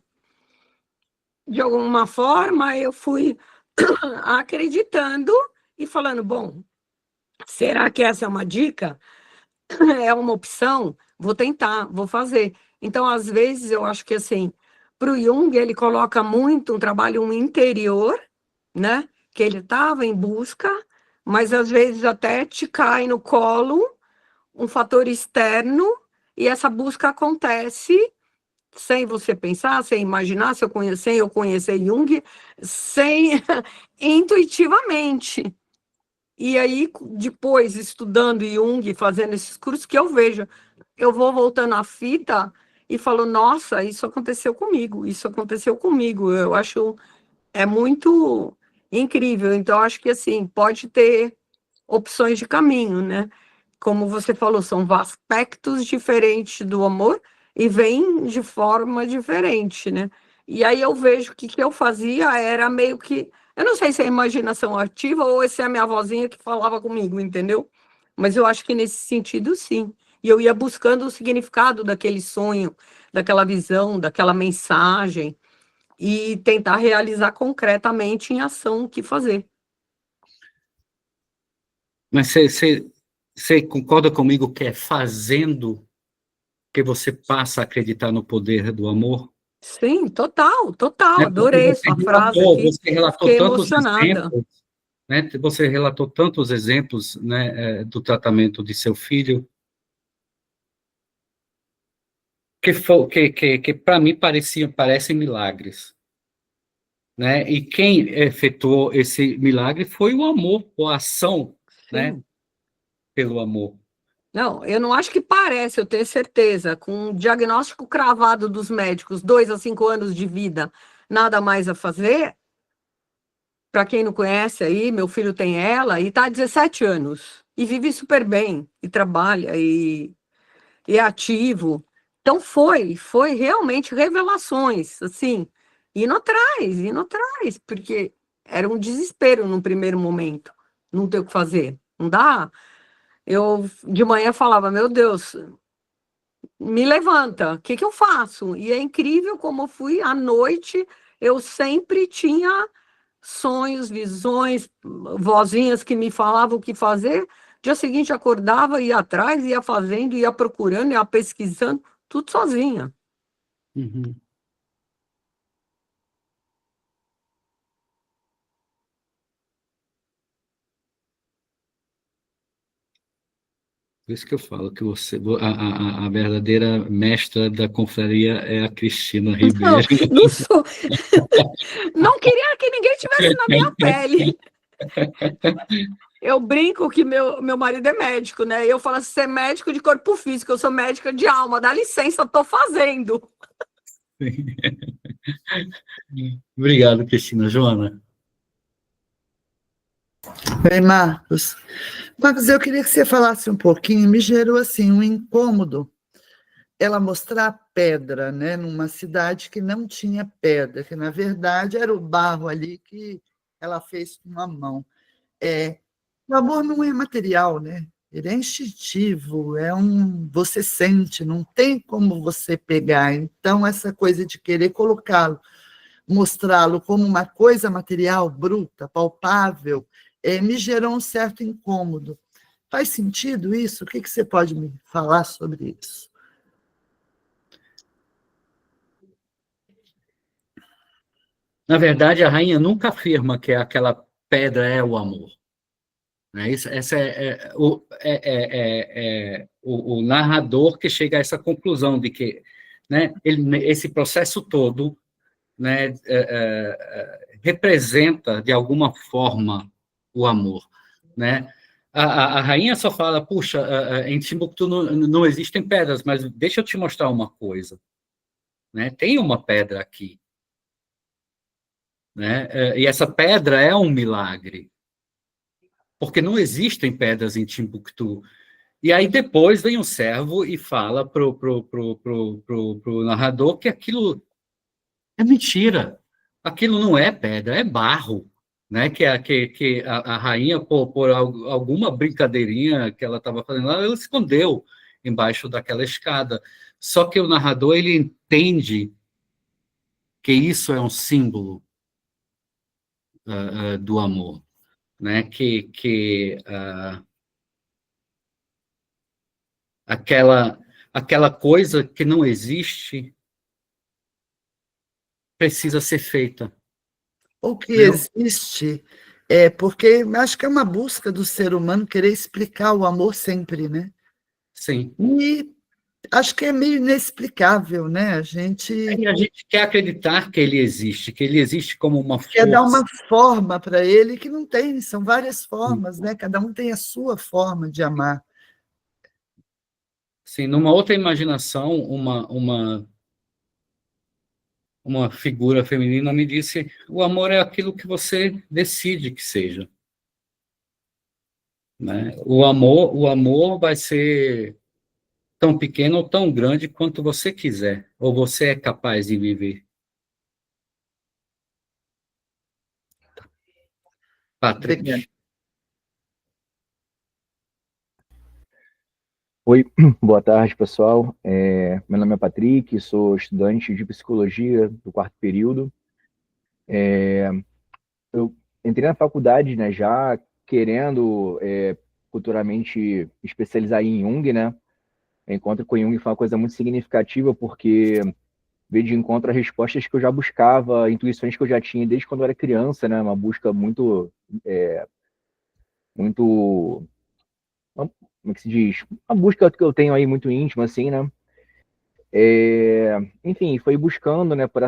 De alguma forma, eu fui acreditando e falando, bom, será que essa é uma dica? É uma opção? Vou tentar, vou fazer. Então, às vezes, eu acho que, assim, para o Jung, ele coloca muito um trabalho interior, né? Que ele estava em busca, mas, às vezes, até te cai no colo um fator externo e essa busca acontece sem você pensar, sem imaginar, sem eu conhecer Jung, sem intuitivamente. E aí, depois, estudando Jung, fazendo esses cursos, que eu vejo, eu vou voltando à fita e falo, nossa, isso aconteceu comigo, isso aconteceu comigo. Eu acho, é muito incrível. Então, acho que, assim, pode ter opções de caminho, né? Como você falou, são aspectos diferentes do amor e vêm de forma diferente, né? E aí eu vejo que o que eu fazia era meio que... Eu não sei se é imaginação ativa ou se é a minha vozinha que falava comigo, entendeu? Mas eu acho que nesse sentido, sim. E eu ia buscando o significado daquele sonho, daquela visão, daquela mensagem, e tentar realizar concretamente em ação o que fazer. Mas você concorda comigo que é fazendo que você passa a acreditar no poder do amor? Sim, total, total. Né? Porque Adorei sua frase aqui. você relatou Fiquei tantos emocionada. exemplos, né? Você relatou tantos exemplos, né, do tratamento de seu filho, que para mim parecem milagres, né? E quem efetuou esse milagre foi o amor, ou a ação, né, Sim. pelo amor. Não, eu não acho que parece, eu tenho certeza, com um diagnóstico cravado dos médicos, 2 a 5 anos de vida, nada mais a fazer. Para quem não conhece aí, meu filho tem ela e está há 17 anos e vive super bem e trabalha e é ativo. Então foi realmente revelações, assim, indo atrás, porque era um desespero no primeiro momento, não ter o que fazer, não dá. Eu de manhã falava, meu Deus, me levanta, o que que eu faço? E é incrível como eu fui à noite, eu sempre tinha sonhos, visões, vozinhas que me falavam o que fazer. Dia seguinte acordava, ia atrás, ia fazendo, ia procurando, ia pesquisando, tudo sozinha. Uhum. Por isso que eu falo que a verdadeira mestra da confraria é a Cristina Não, Ribeiro. não sou. Não queria que ninguém tivesse na minha pele. Eu brinco que meu marido é médico, né? Eu falo assim, você é médico de corpo físico, eu sou médica de alma, dá licença, eu tô fazendo. Obrigado, Cristina. Joana? Oi, Marcos. Marcos, eu queria que você falasse um pouquinho, me gerou assim um incômodo ela mostrar a pedra, né, numa cidade que não tinha pedra, que na verdade era o barro ali que ela fez com a mão. O amor não é material, né? Ele é instintivo, você sente, não tem como você pegar. Então essa coisa de querer colocá-lo, mostrá-lo como uma coisa material, bruta, palpável, me gerou um certo incômodo. Faz sentido isso? O que você pode me falar sobre isso? Na verdade, a rainha nunca afirma que aquela pedra é o amor. Né? Essa o narrador que chega a essa conclusão de que, né, esse processo todo, né, representa, de alguma forma, o amor. Né? A rainha só fala, puxa, em Timbuktu não existem pedras, mas deixa eu te mostrar uma coisa. Né? Tem uma pedra aqui. Né? E essa pedra é um milagre, porque não existem pedras em Timbuktu. E aí depois vem um servo e fala pro narrador que aquilo é mentira, aquilo não é pedra, é barro. Né? Que a rainha, por alguma brincadeirinha que ela estava fazendo lá, ela escondeu embaixo daquela escada. Só que o narrador ele entende que isso é um símbolo do amor. Né? Aquela coisa que não existe precisa ser feita. O que Eu, existe porque acho que é uma busca do ser humano querer explicar o amor sempre, né? sim. E acho que é meio inexplicável, né? A gente E a gente quer acreditar que ele existe como uma quer dar força. uma forma para ele que não tem, são várias formas, né? Cada um tem a sua forma de amar. Sim, numa outra imaginação, uma figura feminina me disse: o amor é aquilo que você decide que seja. Né? O amor vai ser tão pequeno ou tão grande quanto você quiser, ou você é capaz de viver. Obrigada. Patrick. Oi, boa tarde, pessoal. Meu nome é Patrick, sou estudante de psicologia do quarto período. Eu entrei na faculdade, né, já querendo futuramente especializar em Jung, né? O encontro com Jung foi uma coisa muito significativa porque veio de encontro a respostas que eu já buscava, intuições que eu já tinha desde quando eu era criança, né? Uma busca muito, como é que se diz? Uma busca que eu tenho aí muito íntima, assim, né? Enfim, foi buscando, né, por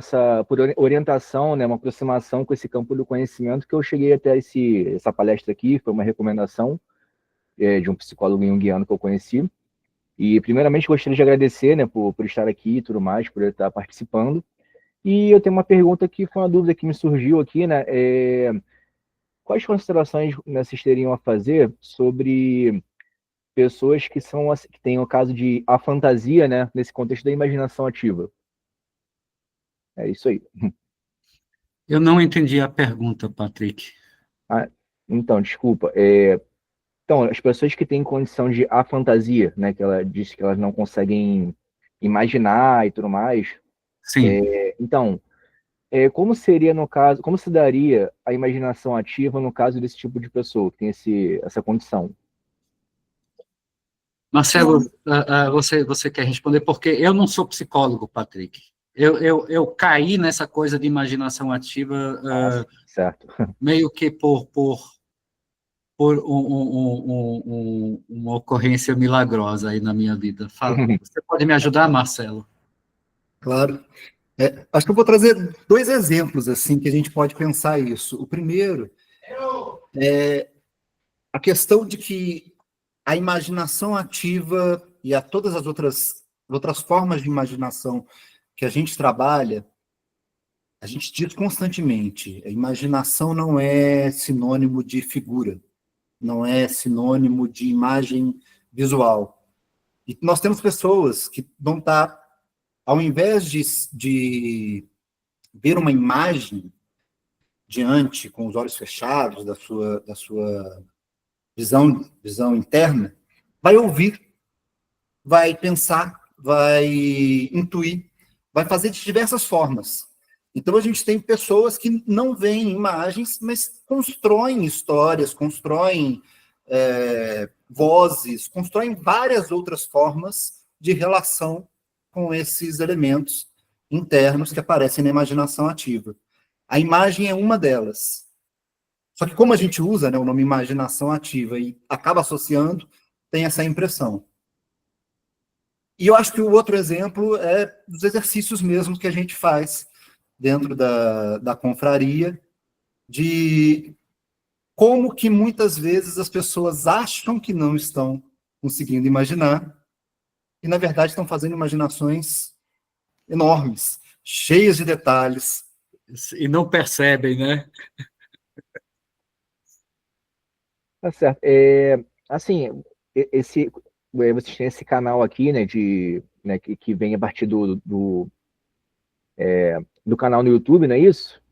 orientação, né, uma aproximação com esse campo do conhecimento que eu cheguei até essa palestra aqui, foi uma recomendação de um psicólogo junguiano que eu conheci. E, primeiramente, gostaria de agradecer, né, por estar aqui e tudo mais, por estar participando. E eu tenho uma pergunta que foi uma dúvida que me surgiu aqui, né, quais considerações, né, vocês teriam a fazer sobre pessoas que têm o caso de a fantasia, né, nesse contexto da imaginação ativa? É isso aí. Eu não entendi a pergunta, Patrick. Ah, então, desculpa. Então, as pessoas que têm condição de afantasia, né, que ela diz que elas não conseguem imaginar e tudo mais. Sim. Então, como seria no caso, como se daria a imaginação ativa no caso desse tipo de pessoa que tem essa condição? Marcelo, você quer responder? Porque eu não sou psicólogo, Patrick. Eu caí nessa coisa de imaginação ativa Certo. meio que por uma ocorrência milagrosa aí na minha vida. Você pode me ajudar, Marcelo? Claro. Acho que eu vou trazer 2 exemplos assim que a gente pode pensar isso. O primeiro é a questão de que a imaginação ativa e a todas as outras formas de imaginação que a gente trabalha, a gente diz constantemente, a imaginação não é sinônimo de figura, não é sinônimo de imagem visual. E nós temos pessoas que vão estar, ao invés de ver uma imagem diante, com os olhos fechados, da sua visão interna, vai ouvir, vai pensar, vai intuir, vai fazer de diversas formas. Então, a gente tem pessoas que não veem imagens, mas constroem histórias, constroem vozes, constroem várias outras formas de relação com esses elementos internos que aparecem na imaginação ativa. A imagem é uma delas. Só que como a gente usa, né, o nome imaginação ativa e acaba associando, tem essa impressão. E eu acho que o outro exemplo é dos exercícios mesmo que a gente faz dentro da confraria, de como que muitas vezes as pessoas acham que não estão conseguindo imaginar, e na verdade estão fazendo imaginações enormes, cheias de detalhes. E não percebem, né? Tá certo. Assim, vocês têm esse canal aqui, né, que vem a partir do canal no YouTube, não é isso?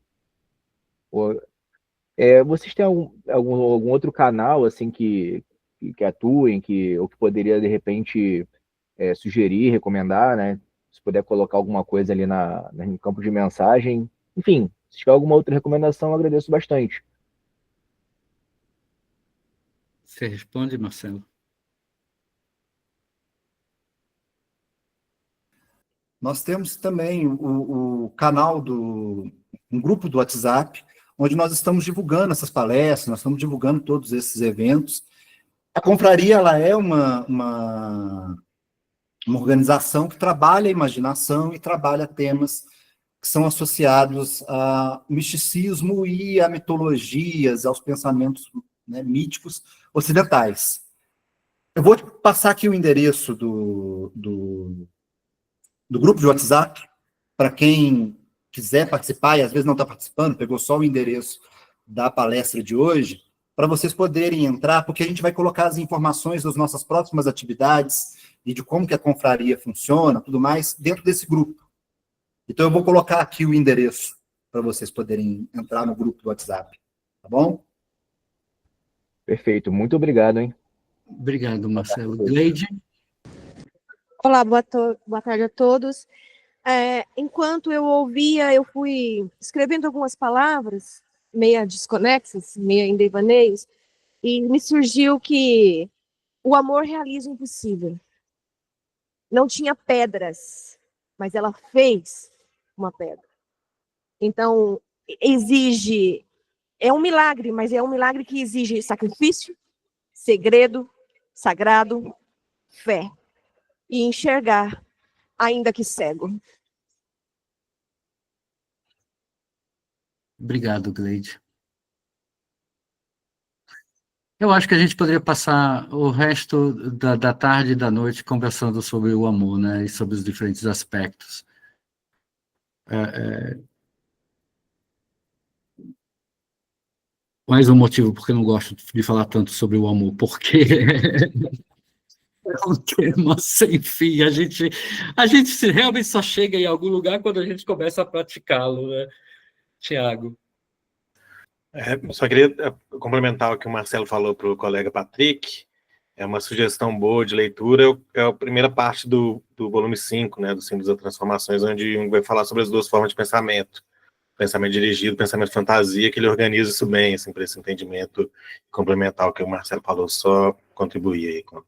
Vocês têm algum outro canal, assim, que atuem, ou que poderia, de repente, sugerir, recomendar, né? Se puder colocar alguma coisa ali no campo de mensagem. Enfim, se tiver alguma outra recomendação, eu agradeço bastante. Você responde, Marcelo? Nós temos também o canal um grupo do WhatsApp, onde nós estamos divulgando essas palestras, nós estamos divulgando todos esses eventos. A confraria, ela é uma organização que trabalha a imaginação e trabalha temas que são associados ao misticismo e a mitologias, aos pensamentos, né, míticos ocidentais. Eu vou passar aqui o endereço do grupo de WhatsApp, para quem quiser participar e às vezes não está participando, pegou só o endereço da palestra de hoje, para vocês poderem entrar, porque a gente vai colocar as informações das nossas próximas atividades e de como que a confraria funciona, tudo mais, dentro desse grupo. Então, eu vou colocar aqui o endereço para vocês poderem entrar no grupo do WhatsApp, tá bom? Perfeito, muito obrigado, hein? Obrigado, Marcelo. Gleide? Olá, boa tarde a todos. Enquanto eu ouvia, eu fui escrevendo algumas palavras, meia desconexas, meia em devaneios, e me surgiu que o amor realiza o impossível. Não tinha pedras, mas ela fez uma pedra. Então, é um milagre, mas é um milagre que exige sacrifício, segredo, sagrado, fé. E enxergar, ainda que cego. Obrigado, Gleide. Eu acho que a gente poderia passar o resto da tarde e da noite conversando sobre o amor, né, e sobre os diferentes aspectos. Mais um motivo porque eu não gosto de falar tanto sobre o amor, porque é um tema sem fim. A gente realmente só chega em algum lugar quando a gente começa a praticá-lo, né, Tiago? Só queria complementar o que o Marcelo falou para o colega Patrick. É uma sugestão boa de leitura, é a primeira parte do volume 5, né, do Símbolos das Transformações, onde Jung vai falar sobre as duas formas de pensamento dirigido, pensamento fantasia, que ele organiza isso bem, assim, para esse entendimento complementar o que o Marcelo falou, só contribuir aí com a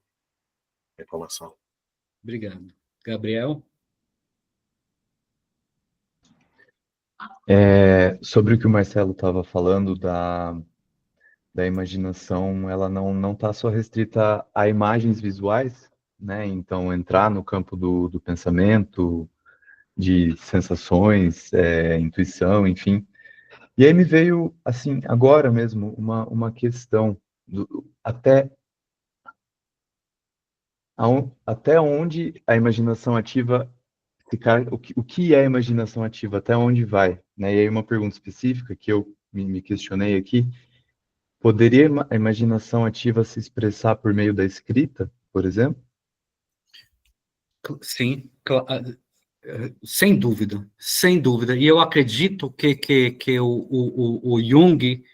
informação. Obrigado. Gabriel? Sobre o que o Marcelo estava falando da imaginação, ela não está só restrita a imagens visuais, né? Então, entrar no campo do pensamento, de sensações, intuição, enfim. E aí me veio, assim, agora mesmo, uma questão até onde a imaginação ativa o que é a imaginação ativa, até onde vai, né? E aí uma pergunta específica que eu me questionei aqui: poderia a imaginação ativa se expressar por meio da escrita, por exemplo? Sim, sem dúvida, sem dúvida. E eu acredito que o Jung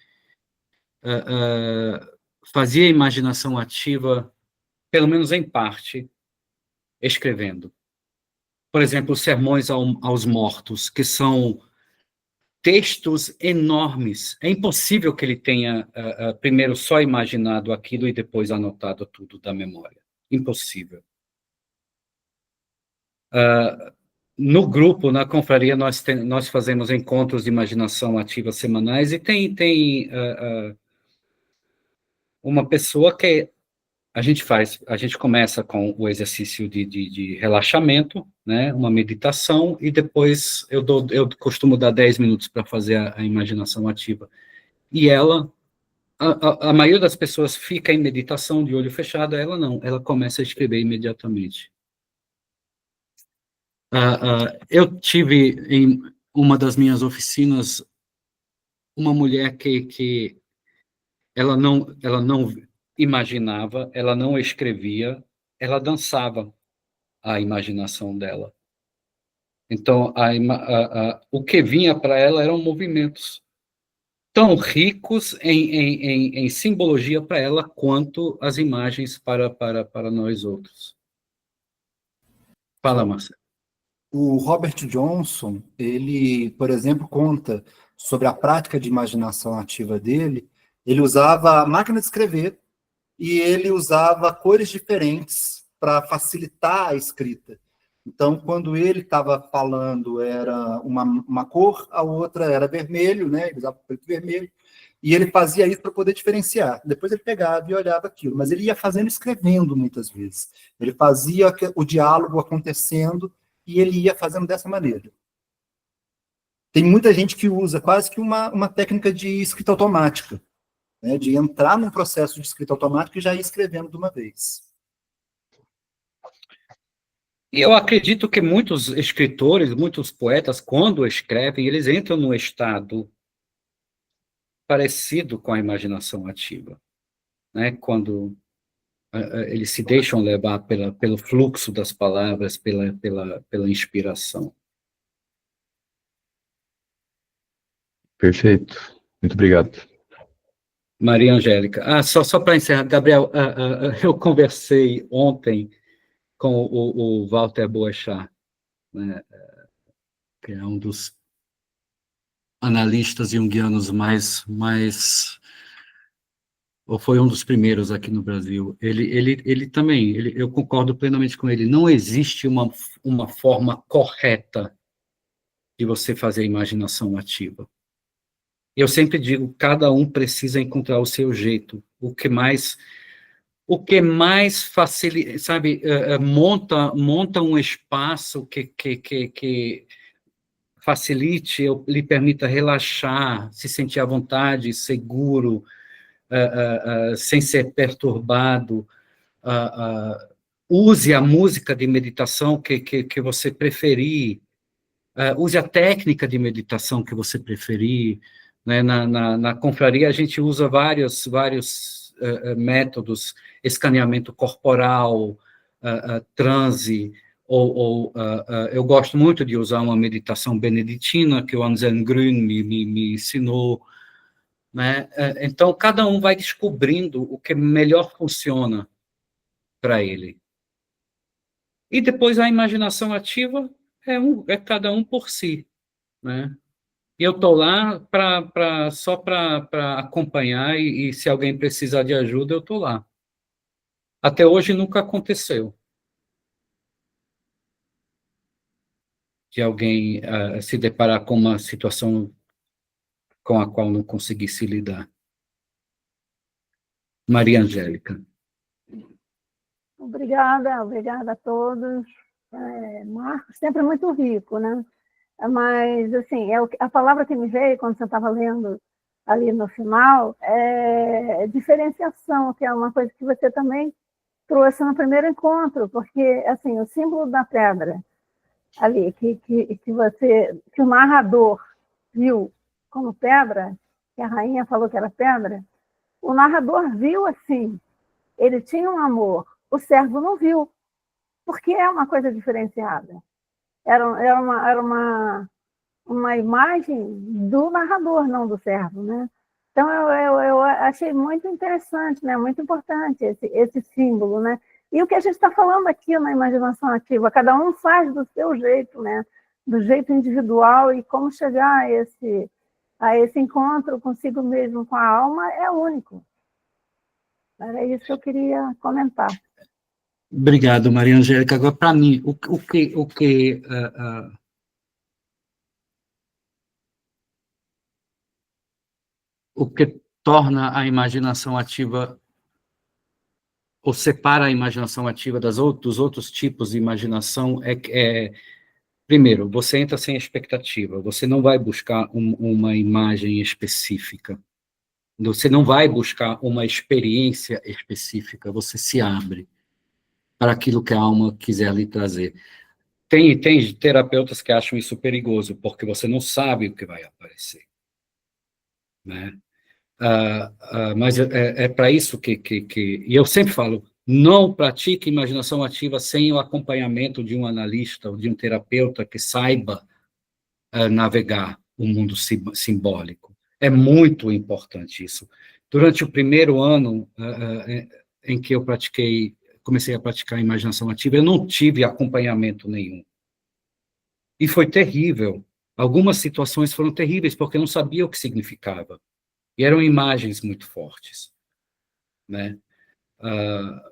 fazia a imaginação ativa, pelo menos em parte, escrevendo. Por exemplo, os Sermões aos Mortos, que são textos enormes. É impossível que ele tenha primeiro só imaginado aquilo e depois anotado tudo da memória. Impossível. No grupo, na confraria, nós fazemos encontros de imaginação ativa semanais e tem uma pessoa que a gente começa com o exercício de relaxamento, né, uma meditação, e depois eu costumo dar 10 minutos para fazer a imaginação ativa. E a maioria das pessoas fica em meditação de olho fechado, ela não, ela começa a escrever imediatamente. Eu tive em uma das minhas oficinas uma mulher que ela não imaginava, ela não escrevia, ela dançava a imaginação dela. Então, o que vinha para ela eram movimentos tão ricos em simbologia para ela quanto as imagens para nós outros. Fala, Marcelo. O Robert Johnson, ele, por exemplo, conta sobre a prática de imaginação ativa dele. Ele usava a máquina de escrever e ele usava cores diferentes para facilitar a escrita. Então, quando ele estava falando, era uma cor, a outra era vermelho, né? Ele usava preto e vermelho, e ele fazia isso para poder diferenciar. Depois ele pegava e olhava aquilo, mas ele ia fazendo escrevendo muitas vezes. Ele fazia o diálogo acontecendo e ele ia fazendo dessa maneira. Tem muita gente que usa quase que uma técnica de escrita automática, né, de entrar num processo de escrita automática e já ir escrevendo de uma vez. E eu acredito que muitos escritores, muitos poetas, quando escrevem, eles entram num estado parecido com a imaginação ativa, né? Quando eles se deixam levar pelo fluxo das palavras, pela inspiração. Perfeito. Muito obrigado. Maria Angélica. Só para encerrar, Gabriel, eu conversei ontem com o Walter Boechat, né, que é um dos analistas junguianos ou foi um dos primeiros aqui no Brasil. Ele também, eu concordo plenamente com ele, não existe uma forma correta de você fazer a imaginação ativa. Eu sempre digo, cada um precisa encontrar o seu jeito, o que mais facilita, sabe, monta um espaço que facilite, lhe permita relaxar, se sentir à vontade, seguro, sem ser perturbado. Use a música de meditação que você preferir, use a técnica de meditação que você preferir, né? Na confraria a gente usa vários métodos, escaneamento corporal, transe, eu gosto muito de usar uma meditação beneditina que o Anselm Grün me ensinou, né? Então, cada um vai descobrindo o que melhor funciona para ele. E depois a imaginação ativa é cada um por si, né? E eu estou lá só para acompanhar e se alguém precisar de ajuda, eu estou lá. Até hoje nunca aconteceu de alguém se deparar com uma situação com a qual não conseguisse lidar. Maria Angélica. Obrigada a todos. Marcos, sempre muito rico, né? Mas, assim, a palavra que me veio quando você estava lendo ali no final é diferenciação, que é uma coisa que você também trouxe no primeiro encontro, porque, assim, o símbolo da pedra ali, que o narrador viu como pedra, que a rainha falou que era pedra, o narrador viu assim, ele tinha um amor, o servo não viu, porque é uma coisa diferenciada. Era uma imagem do narrador, não do servo, né? Então, eu achei muito interessante, né? Muito importante esse símbolo, né? E o que a gente está falando aqui na imaginação ativa, cada um faz do seu jeito, né? Do jeito individual, e como chegar a esse encontro consigo mesmo, com a alma, é único. Era isso que eu queria comentar. Obrigado, Maria Angélica. Agora, para mim, o que torna a imaginação ativa, ou separa a imaginação ativa dos outros tipos de imaginação, primeiro, você entra sem expectativa, você não vai buscar uma imagem específica, você não vai buscar uma experiência específica, você se abre para aquilo que a alma quiser lhe trazer. Tem terapeutas que acham isso perigoso, porque você não sabe o que vai aparecer, né? Mas é para isso e eu sempre falo, não pratique imaginação ativa sem o acompanhamento de um analista ou de um terapeuta que saiba navegar o mundo simbólico. É muito importante isso. Durante o primeiro ano em que eu comecei a praticar imaginação ativa, eu não tive acompanhamento nenhum. E foi terrível. Algumas situações foram terríveis, porque eu não sabia o que significava. E eram imagens muito fortes, né?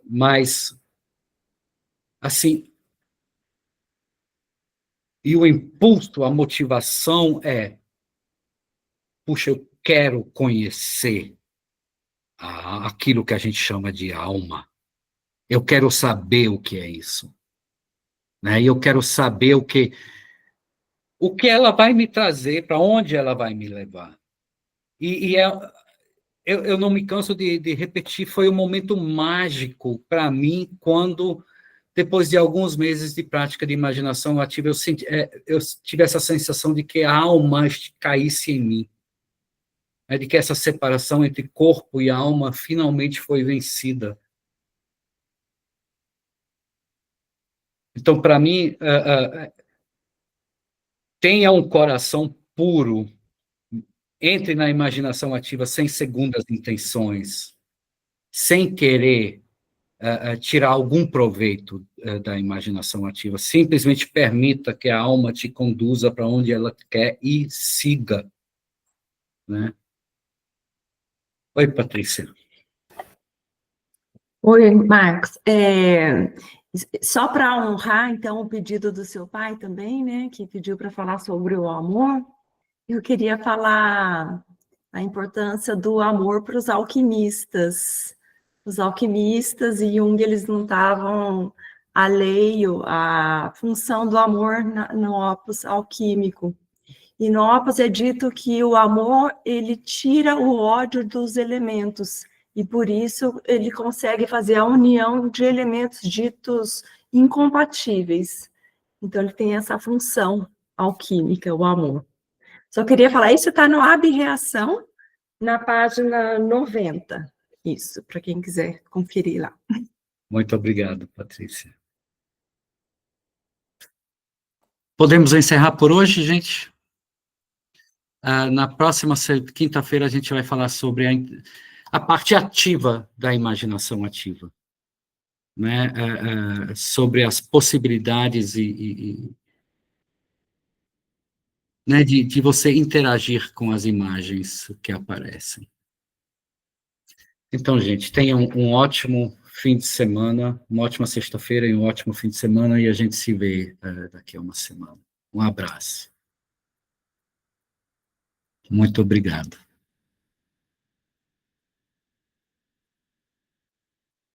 Mas, assim, e o impulso, a motivação puxa, eu quero conhecer aquilo que a gente chama de alma. Eu quero saber o que é isso, né? E eu quero saber o que ela vai me trazer, para onde ela vai me levar. Eu não me canso de repetir, foi um momento mágico para mim, quando, depois de alguns meses de prática de imaginação ativa, eu tive essa sensação de que a alma caísse em mim, né, de que essa separação entre corpo e alma finalmente foi vencida. Então, para mim, tenha um coração puro, entre na imaginação ativa sem segundas intenções, sem querer tirar algum proveito da imaginação ativa. Simplesmente permita que a alma te conduza para onde ela quer e siga, né? Oi, Patrícia. Oi, Marcos. Só para honrar, então, o pedido do seu pai também, né, que pediu para falar sobre o amor, eu queria falar a importância do amor para os alquimistas. Os alquimistas e Jung, eles não estavam alheio à função do amor no opus alquímico. E no opus é dito que o amor, ele tira o ódio dos elementos, e por isso ele consegue fazer a união de elementos ditos incompatíveis. Então ele tem essa função alquímica, o amor. Só queria falar, isso está no Ab-reação, na página 90. Isso, para quem quiser conferir lá. Muito obrigado, Patrícia. Podemos encerrar por hoje, gente? Na próxima quinta-feira a gente vai falar sobre a parte ativa da imaginação ativa, né? Sobre as possibilidades né, de você interagir com as imagens que aparecem. Então, gente, tenham um ótimo fim de semana, uma ótima sexta-feira e um ótimo fim de semana, e a gente se vê daqui a uma semana. Um abraço. Muito obrigado.